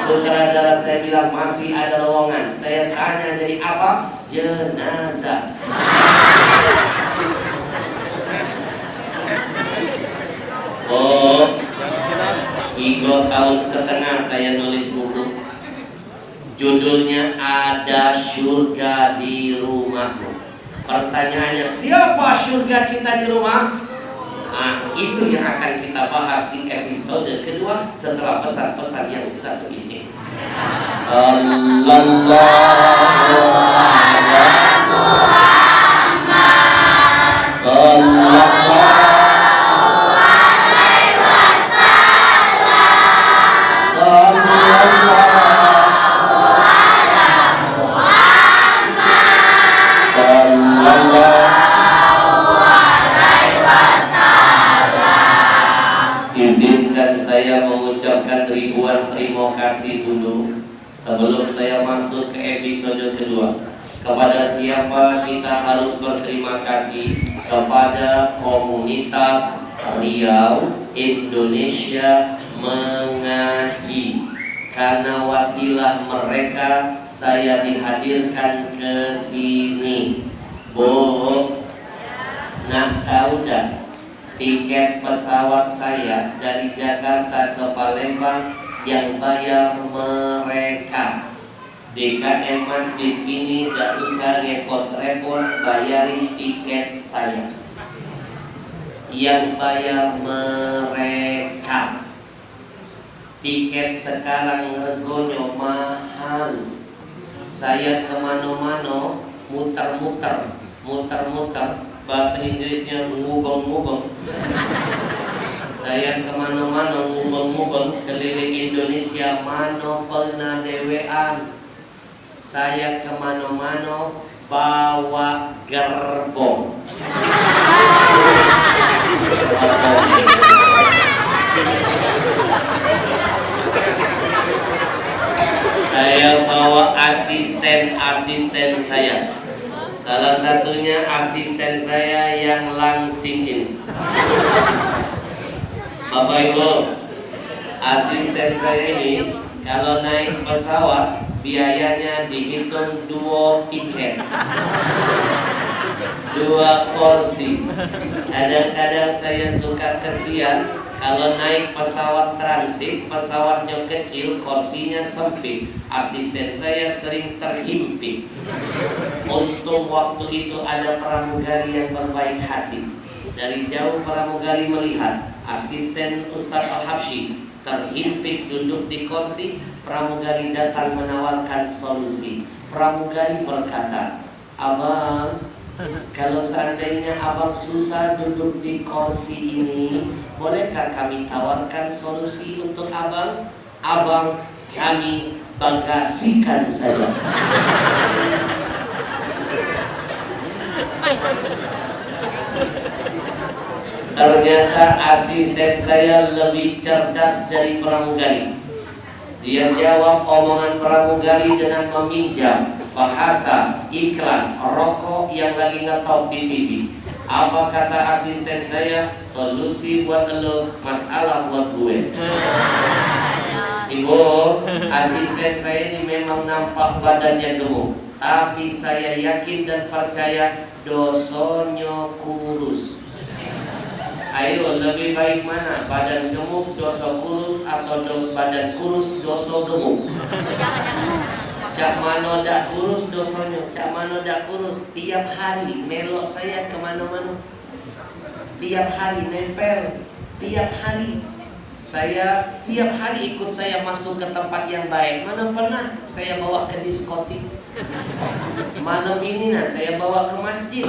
Sutradara saya bilang masih ada lowongan. Saya tanya jadi apa? Jenazah. Oh, 3 tahun setengah saya nulis buku. Judulnya Ada Surga di Rumahmu. Pertanyaannya, siapa surga kita di rumah? Nah, itu yang akan kita bahas di episode kedua setelah pesan-pesan yang satu ini. Sallallahu alaihi wasallam. Izinkan saya mengucapkan ribuan terima kasih dulu sebelum saya masuk ke episode kedua. Kepada siapa kita harus berterima kasih? Kepada komunitas Riau Indonesia Mengaji. Karena wasilah mereka saya dihadirkan ke sini. Bu, nak tahu dah tiket pesawat saya dari Jakarta ke Palembang yang bayar mereka. DKM Masjid ini tidak usah repot-repot bayarin tiket saya. Yang bayar mereka. Tiket sekarang regonya mahal. Saya kemana-mana muter-muter. Bahasa Inggrisnya ngubeng-ngubeng. Saya kemana-mana ngubeng-ngubeng keliling Indonesia, mana pernah dewean. Saya kemana-mana bawa gerbong. Saya bawa asisten saya. Salah satunya asisten saya yang langsing ini. Bapak Ibu, asisten saya ini kalau naik pesawat biayanya dihitung 2 tiket, 2 kursi. Kadang-kadang saya suka kesian kalau naik pesawat transit, pesawatnya kecil, kursinya sempit. Asisten saya sering terhimpit. Untung waktu itu ada pramugari yang berbaik hati. Dari jauh pramugari melihat asisten Ustadz Al-Habsyi terhimpit duduk di kursi. Pramugari datang menawarkan solusi. Pramugari berkata, "Abang, kalau seandainya abang susah duduk di kursi ini, bolehkah kami tawarkan solusi untuk abang? Abang, kami bagasikan saja." Ternyata asisten saya lebih cerdas dari pramugari. Dia jawab omongan pramugari dengan meminjam bahasa iklan rokok yang lagi ngetop di TV. Apa kata asisten saya? Solusi buat lo, masalah buat gue. Ibu, asisten saya ini memang nampak badannya gemuk, tapi saya yakin dan percaya dosonyo kurus. Ayo, lebih baik mana? Badan gemuk dosa kurus atau badan kurus dosa gemuk? Cak mano dak kurus dosanya, cak mano dak kurus. Tiap hari melok saya kemana-mana, tiap hari nempel, tiap hari. Saya tiap hari ikut saya masuk ke tempat yang baik. Mana pernah saya bawa ke diskotik. Malam ini saya bawa ke masjid.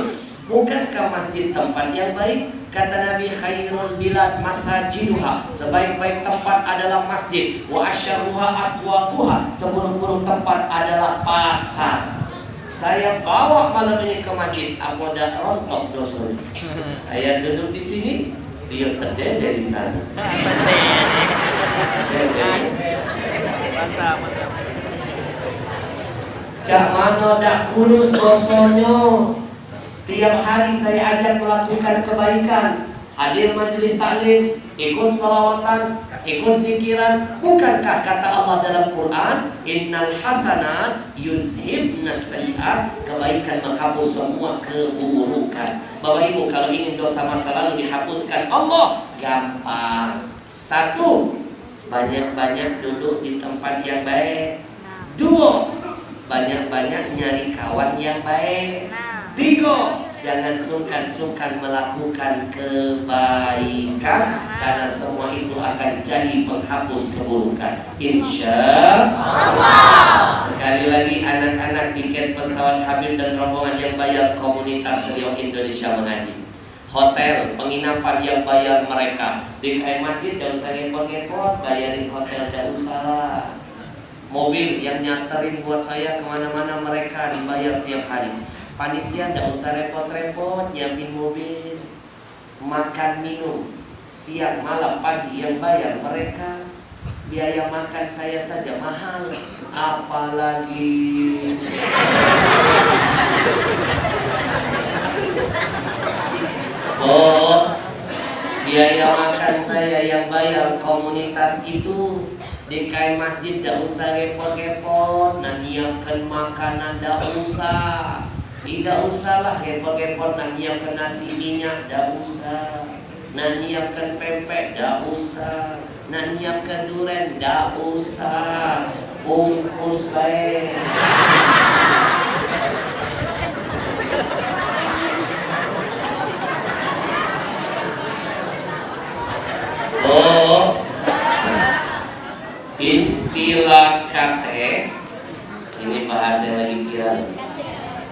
Bukankah masjid tempat yang baik? Kata Nabi, khairul bilad masajiduha, sebaik-baik tempat adalah masjid. Wa asyarruha aswaquha, seburuk-buruk tempat adalah pasar. Saya bawa malam ini ke masjid, aku udah rontok dosanya. Saya duduk di sini, dia terdede di sana. Mantap. Cak mano dak kurus dosanya. Tiap hari saya ajak melakukan kebaikan, hadir majelis taklim, ikut salawatan, ikut zikiran. Bukankah kata Allah dalam Quran, innal hasanat yudhibnas sayyi'at, kebaikan menghapus semua keburukan. Bapak Ibu, kalau ingin dosa masa lalu dihapuskan Allah, gampang. Satu, banyak-banyak duduk di tempat yang baik. Dua, banyak-banyak nyari kawan yang baik. Tiga, jangan sungkan-sungkan melakukan kebaikan, karena semua itu akan jadi penghapus keburukan, insya Allah. Sekali lagi, anak-anak, tiket pesawat Habib dan rombongan yang bayar komunitas Riau Indonesia Mengaji. Hotel, penginapan yang bayar mereka. Di kain masjid gak usah repot-repot, bayarin hotel, gak usah. Mobil yang nyanterin buat saya kemana-mana mereka dibayar tiap hari. Panitia tidak usah repot-repot nyiapin mobil. Makan minum siang malam pagi yang bayar mereka. Biaya makan saya saja mahal, apalagi biaya makan saya yang bayar komunitas itu. Di kain masjid tidak usah repot-repot, nah nyiapkan makanan tidak usah. Tidak usahlah repot-repot nak nyiapkan nasi minyak, tidak usah. Nak nyiapkan pempek, tidak usah. Nak nyiapkan durian, tidak usah. Ungkus baik. Istilah kate, ini bahasa yang lagi viral.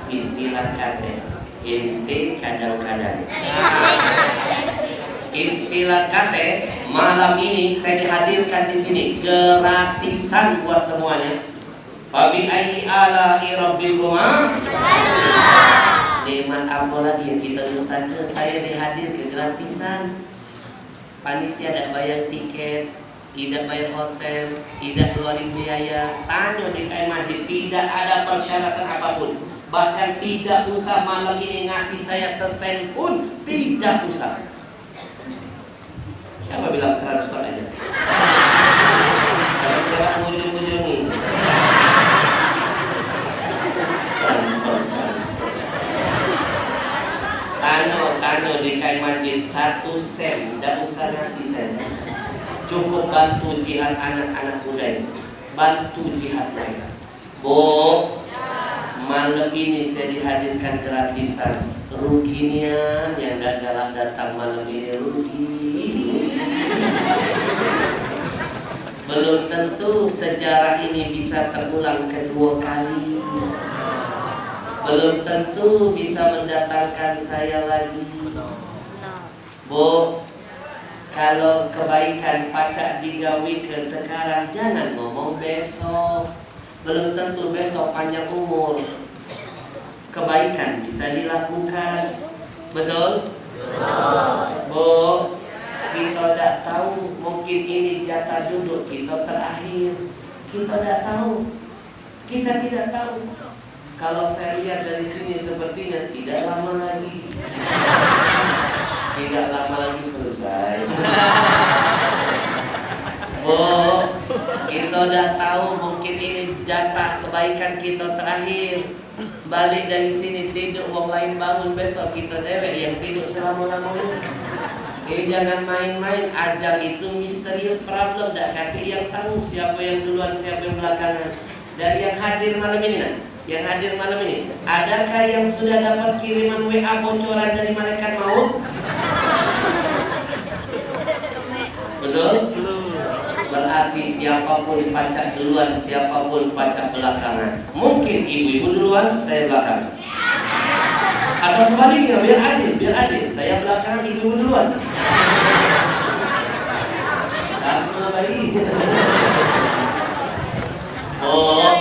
Istilah kate, ente kadang-kadang. Istilah kate malam ini saya dihadirkan di sini gratisan buat semuanya. Fabi ayyi ala'i rabbikuma. Nikmat apa lagi yang kita dustakan? Saya dihadirkan gratisan. Panitia tidak bayar tiket, tidak bayar hotel, tidak keluarin biaya. Tanya di kain masjid, tidak ada persyaratan apapun. Bahkan tidak usah malam ini ngasih saya sesen pun, tidak usah. Siapa bilang transfer aja? Kalau tidak ujung-ujungi transfer. Tano di kain masjid 1 sen, tidak usah ngasih saya. Cukup bantu jihad anak-anak muda ini, bantu jihad mereka. Bu, malam ini saya dihadirkan gratisan. Ruginya yang gak galak datang malam ini rugi. Belum tentu sejarah ini bisa terulang kedua kali. Belum tentu bisa mendatangkan saya lagi. Bu, kalau kebaikan pacak digawi ke sekarang, jangan ngomong besok. Belum tentu besok panjang umur. Kebaikan bisa dilakukan Betul? Bu, kita tidak tahu, mungkin ini jatah duduk kita terakhir. Kita tidak tahu. Kita tidak tahu. Kalau saya lihat dari sini sepertinya tidak lama lagi. Tidak lama lagi selesai. Bu, kita udah tahu mungkin ini jatah kebaikan kita terakhir. Balik dari sini tidur, wong lain bangun, besok kita dewek yang tidur selama-lamanya. Jangan main-main. Ajal itu misterius problem. Tak kata yang tahu siapa yang duluan, siapa yang belakangan. Dari yang hadir malam ini, nah, yang hadir malam ini, adakah yang sudah dapat kiriman WA bocoran dari malaikat maut? Betul? Berarti siapapun pacak duluan, siapapun pacak belakangan. Mungkin ibu-ibu duluan, saya belakangan. Atau sebaliknya, biar adil. Saya belakangan, ibu-ibu duluan. Sama baik. Oh,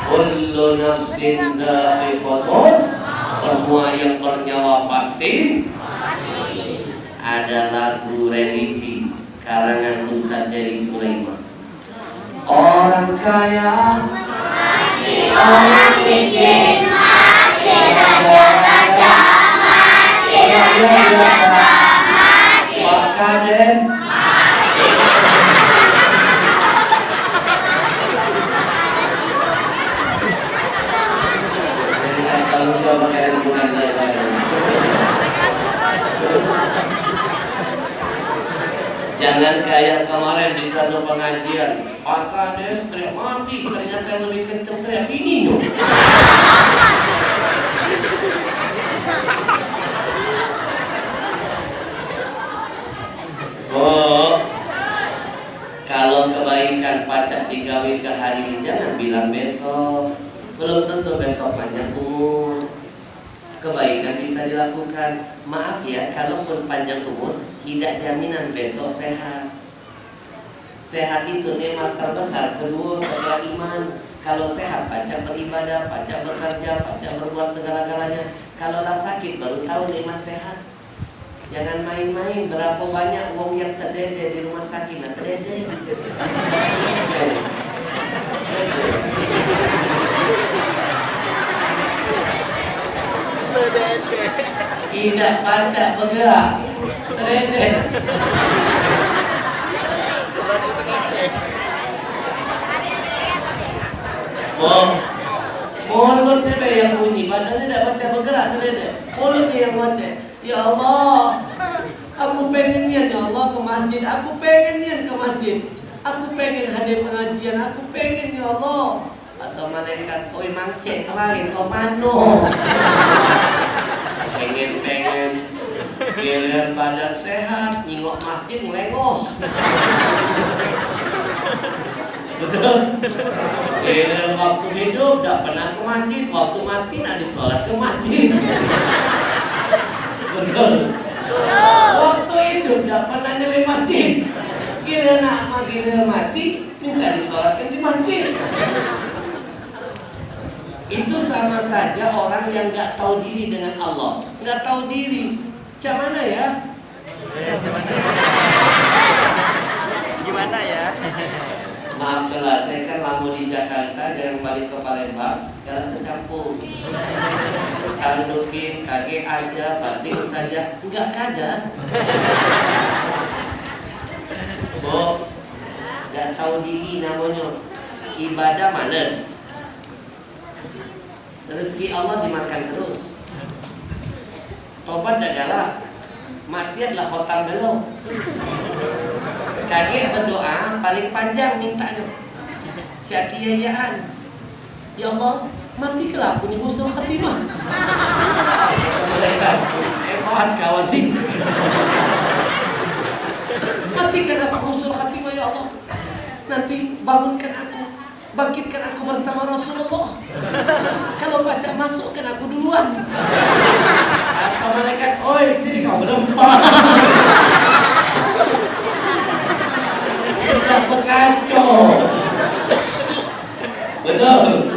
kullu nafsin dha'iqatul. Semua yang bernyawa pasti. Ada lagu religi karangan Ustaz Jadi Sulaiman. Orang kaya mati, orang miskin mati, raja-raja mati, raja-raja mati, Pak Kades mati. Jangan tanggung jawab kalian bukan saya. Jangan kayak kemarin di satu pengajian, Pak Kades teriak mati, ternyata yang lebih kenceng teriak ini loh. Oh, kalau kebaikan pacak digawe ke hari ini jangan bilang besok. Belum tentu besok panjang umur. Kebaikan bisa dilakukan. Maaf ya, kalaupun panjang umur, tidak jaminan besok sehat. Sehat itu nikmat terbesar kedua setelah iman. Kalau sehat, pacak beribadah, pacak bekerja, pacak berbuat segala-galanya. Kalaulah sakit, baru tahu nikmat sehat. Jangan main-main. Berapa banyak wong yang terdede di rumah sakit, nah terdede. Tidak pacak bergerak, terdede. Mulutnya yang bunyi, badannya tidak baca bergerak, terdede. Mulutnya yang baca. Ya Allah, aku pengen niat ya Allah ke masjid, aku pengen niat ke masjid, aku pengen hadir pengajian, aku pengen ya Allah. Atau malaikat, oi mangcek kemarin kau mano. Pengen giliran badan sehat, nyingok masjid melengos. Betul. Giliran waktu hidup tak pernah ke masjid, waktu mati nak disolat ke masjid. Betul. Waktu hidup tak pernah nyelip masjid. Giliran mati minta disolatkan di masjid. Itu sama saja orang yang nggak tahu diri dengan Allah, nggak tahu diri. Macam mana ya? Gimana ya? Maafkanlah, saya kan lama di Jakarta, jangan balik ke Palembang, jangan tercampur. Kaldukin, kaget aja, basing saja, nggak kadang. Bu, nggak tahu diri namanya. Ibadah malas. Rezeki Allah dimakan terus. Tobat dah galak. Maksiatlah khotam dulu. Kaget berdoa paling panjang mintanya. Cakiyayaan. Ya Allah, matikanlah aku ni husnul khatimah. Malaikat, kawan kawan ni. Matikan aku husnul khatimah ya Allah. Nanti bangunkan aku. Bangkitkan aku bersama Rasulullah. Kalau baca masukkan aku duluan. Kata malaikat, oi sini kau berempat. Sudah berkacau. Betul.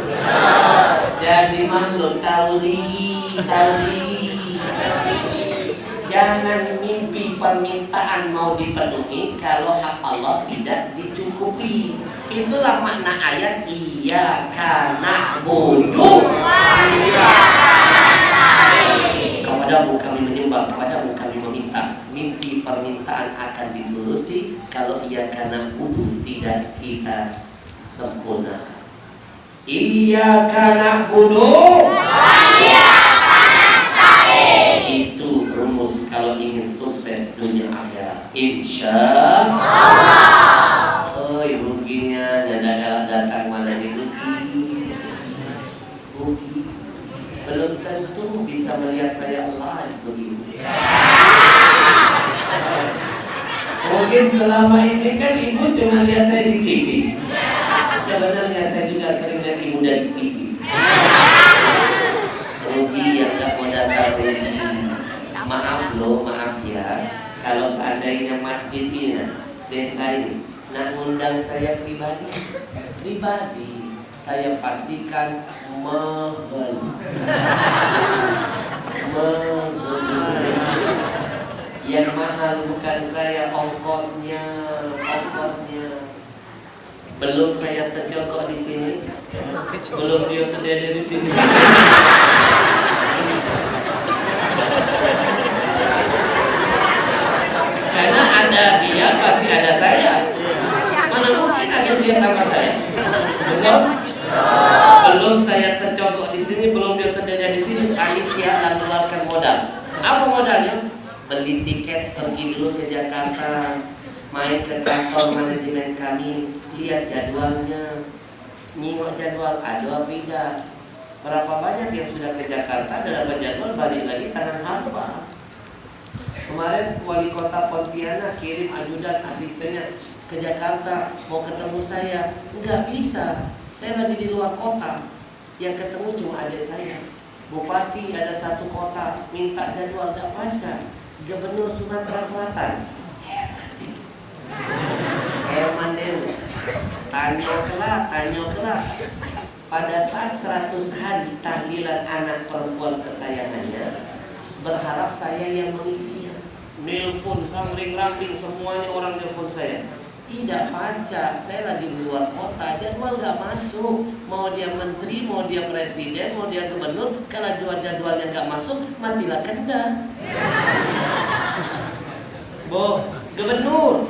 Jadi maklum tahu diri. Jangan mimpi permintaan mau dipenuhi kalau hak Allah tidak dicukupi. Itulah makna ayat iyyaka na'budu wa iyyaka nasta'in. Kepadamu kami menyembah, kepadamu kami meminta. Mimpi permintaan akan dituruti kalau iyyaka na'budu tidak kita sempurnakan. Iyyaka na'budu wa iyyaka nasta'in. Itu rumus kalau ingin sukses dunia akhirat. Insyaallah. Oh, ibu gininya nyanda datang mana rugi. Rugi. Belum tentu bisa melihat saya live begitu. Mungkin selama ini kan ibu cuma lihat saya di TV. Sebenarnya saya juga sering lihat ibu dari TV. Rugi yang gak mau datang rugi. Maaf loh, maaf ya. Kalau seandainya masjid ini, desa ini, nak ngundang saya pribadi, saya pastikan mahal. Yang mahal bukan saya ongkosnya. Belum saya terjogok di sini, belum dia terdede di sini. Karena ada dia pasti ada saya. Mana mungkin ada dia tanpa saya? Betul? Belum saya terjogok di sini, belum dia terdede di sini. Panitia mengeluarkan modal. Apa modalnya? Beli tiket pergi dulu ke Jakarta, main ke kantor manajemen kami, lihat jadwalnya, nyimak jadwal ada apa tidak. Berapa banyak yang sudah ke Jakarta dan dapat jadwal balik lagi tangan hampa. Kemarin wali kota Pontianak kirim ajudan asistennya ke Jakarta mau ketemu saya, nggak bisa, saya lagi di luar kota. Yang ketemu cuma adik saya. Bupati ada satu kota minta jadwal nggak baca. Gubernur Sumatera Selatan Herman Deru tanya kelak. Pada saat 100 hari tahlilan anak perempuan kesayangannya, berharap saya yang mengisinya. Nelpon, ring-ring, semuanya orang nelpon saya. Tidak baca, saya lagi di luar kota, jadwal gak masuk. Mau dia menteri, mau dia presiden, mau dia gubernur, kalau jadwalnya gak masuk, matilah kendak. Bu, gubernur,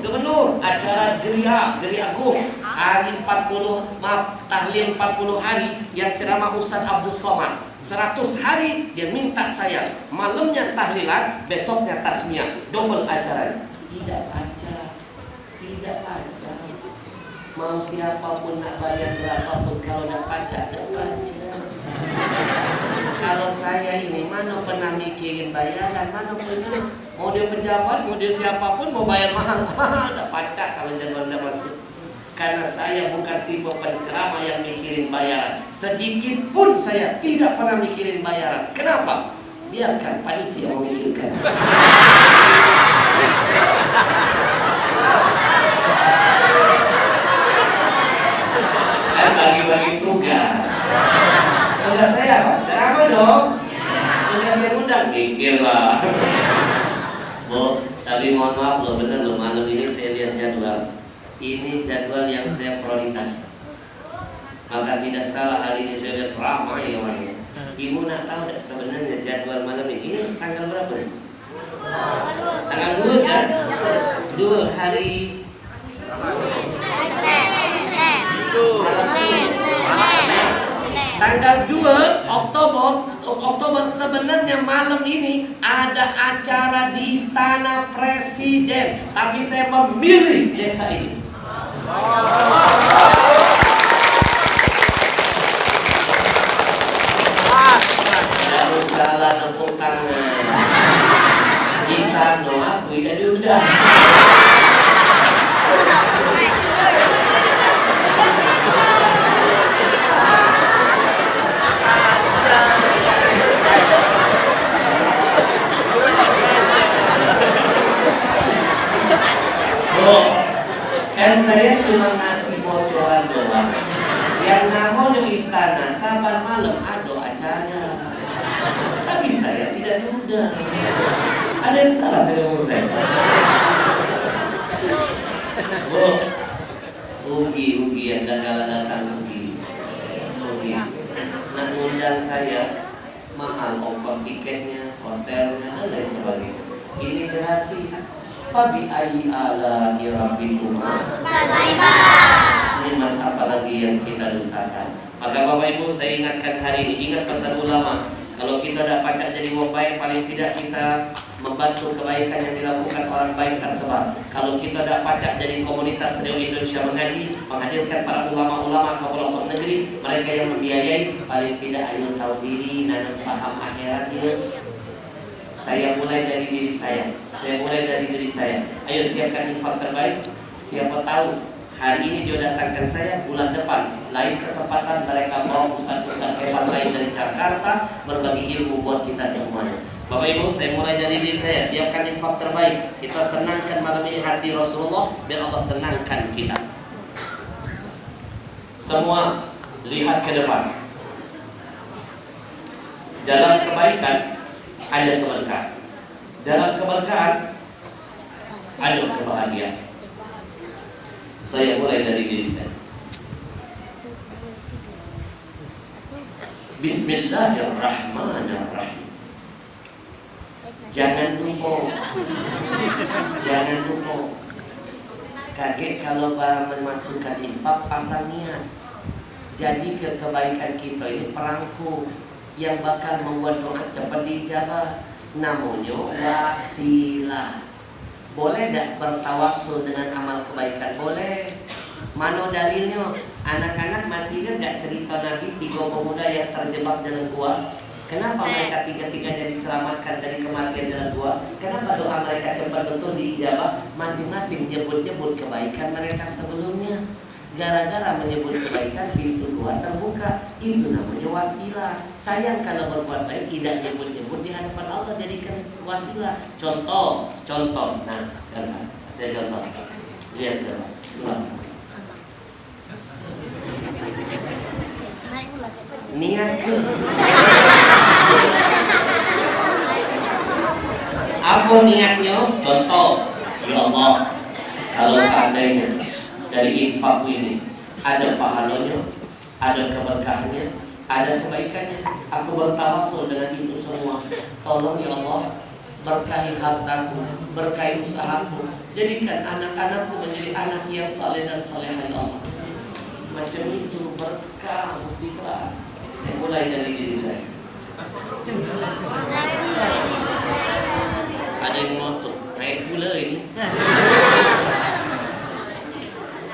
acara Geri Agung hari 40, tahlil 40 hari yang ceramah Ustadz Abdul Somad. 100 hari dia minta saya malamnya tahlilan, besoknya tasmiyah, double acaranya. Tidak baca. Mau siapapun nak bayar berapapun, kalau nak baca, tak baca. Kalau saya ini mana pernah mikirin bayaran, mana pernah. Mau dia pejabat, mau dia siapapun, mau bayar mahal, tak baca kalau jadwal dah masuk. Karena saya bukan tipe penceramah yang mikirin bayaran. Sedikit pun saya tidak pernah mikirin bayaran. Kenapa? Biarkan panitia memikirkan. Bagi-bagi tugas. Tugas saya apa? Ceramah dong. Tugas saya undang, mikirlah. Bu, tapi mohon maaf loh, bener loh, malam ini saya lihat jadwal. Ini jadwal yang saya prioritaskan. Maka tidak salah hari ini saya lihat ramai orangnya. Ibu nak tahu tak sebenarnya jadwal malam ini? Ini tanggal berapa nih? Tanggal 2 kan? 2 hari tanggal 2 Oktober sebenarnya malam ini ada acara di Istana Presiden, tapi saya memilih desa ini. Tidak usahlah tepuk tangan. Kisah doa aku jadi udah. Kan saya cuma ngasih bocoran doang. Yang namanya istana saban malam ada acara, tapi saya tidak diundang. Ada yang salah dari ngomong saya? Bu, Ugi yang gagal datang Ugi. Nak ngundang saya mahal ongkos tiketnya, hotelnya dan lain sebagainya. Ini gratis. Fabi ayyi ala rabbikuma nikmat apalagi yang kita dustakan. Maka Bapak Ibu, saya ingatkan hari ini, ingat pesan ulama. Kalau kita tidak pacak jadi orang baik, paling tidak kita membantu kebaikan yang dilakukan orang baik tersebar. Kalau kita tidak pacak jadi komunitas Senior Indonesia Mengaji, menghadirkan para ulama-ulama ke pelosok negeri, mereka yang membiayai, paling tidak ayo tahu diri, nanam saham akhiratnya. Saya mulai dari diri saya. Ayo siapkan infak terbaik. Siapa tahu hari ini dia datangkan saya, bulan depan lain kesempatan mereka bawa ustaz-ustaz hebat lain dari Jakarta berbagi ilmu buat kita semuanya. Bapak Ibu, saya mulai dari diri saya. Siapkan infak terbaik. Kita senangkan malam ini hati Rasulullah, biar Allah senangkan kita. Semua lihat ke depan. Dalam kebaikan ada keberkahan. Dalam keberkahan ada kebahagiaan. Saya mulai dari diri saya. Bismillahirrahmanirrahim. Jangan lupa. Kaget kalau memasukkan infak pasang niat. Jadi kebaikan kita ini perangko yang bakal membuat doa cepat dijabah. Namanya wasilah. Boleh tak bertawasul dengan amal kebaikan? Boleh. Mana dalilnya? Anak-anak masih ingat tak cerita Nabi 3 pemuda yang terjebak dalam gua? Kenapa mereka tiga-tiganya diselamatkan dari kematian dalam gua? Kenapa doa mereka cepat betul diijabah? Masing-masing nyebut-nyebut kebaikan mereka sebelumnya. Gara-gara menyebut kebaikan, pintu gua terbuka. Itu namanya wasilah. Sayang kalau berbuat baik tidak nyebut-nyebut di hadapan Allah, jadikan wasilah. Contoh. Nah, saya contoh. Lihat dulu. Niat ke? Apa niatnya? Contoh. Ya Allah, kalau seandainya dari infak ini ada pahalanya, ada keberkahannya, ada kebaikannya, aku bertawasul dengan itu semua. Tolong ya Allah, berkahi hartaku, berkahi usahaku, jadikan anak-anakku menjadi anak yang saleh dan salehah ya Allah. Macam itu berkah buktilah. Saya mulai dari diri saya. Ada yang ngotot, naik gula ini.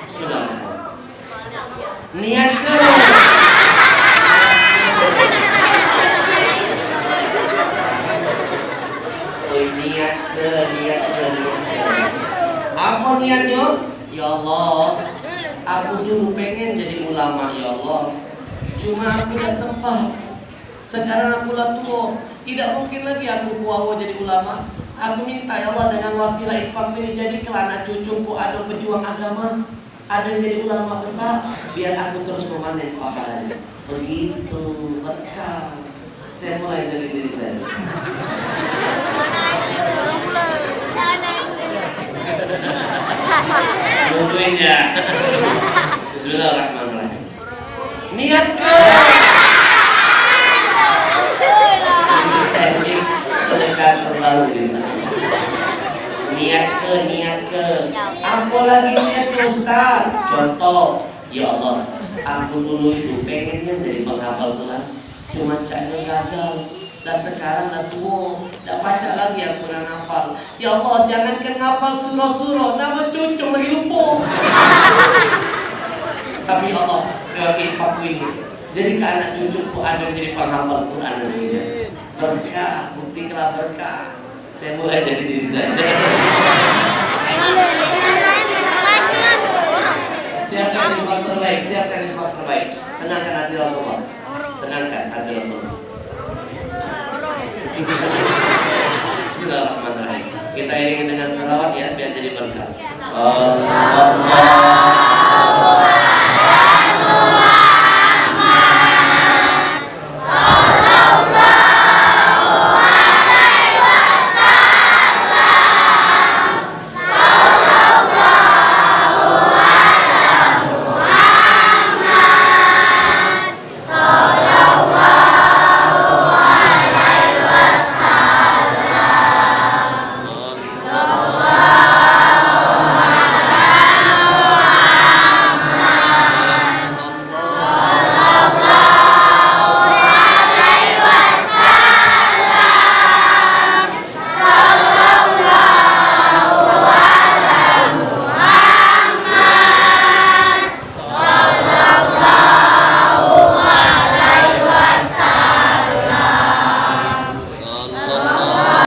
Bismillahirrahmanirrahim. Niat ke? Niat ke. Apa niatnya? Ya Allah, aku dulu pengen jadi ulama ya Allah. Cuma aku dah sempat. Sekarang aku lah tua, tidak mungkin lagi aku kuawa jadi ulama. Aku minta ya Allah dengan wasilah infak ini, jadikanlah anak cucuku ada pejuang agama, ada yang jadi ulama besar, biar aku terus memanen pahalanya. Begitu berkah. Saya mulai dari diri saya. Mungkinnya. Bismillahirrahmanirrahim. Niat ke? Ini teknik sedekah terbaru ini. Niat ke. Apa lagi niatnya Ustaz? Contoh, ya Allah, aku dulu itu pengennya dari penghafal Quran, cuma caknya gagal. Dan sekarang dah tua, dah baca lagi aku nak hafal. Ya Allah, jangankan hafal surah-surah, nama cucu lagi lupa. Tapi Allah, lewat infak ini, jadi ke anak cucuku ada yang jadi penghafal Quran ini. Berkah, buktilah berkah. Saya mulai jadi diri saya. Siapkan infak terbaik. Senangkan hati Rasulullah. Bismillahirrahmanirrahim. Kita iringi dengan salawat ya, biar jadi berkah. Allah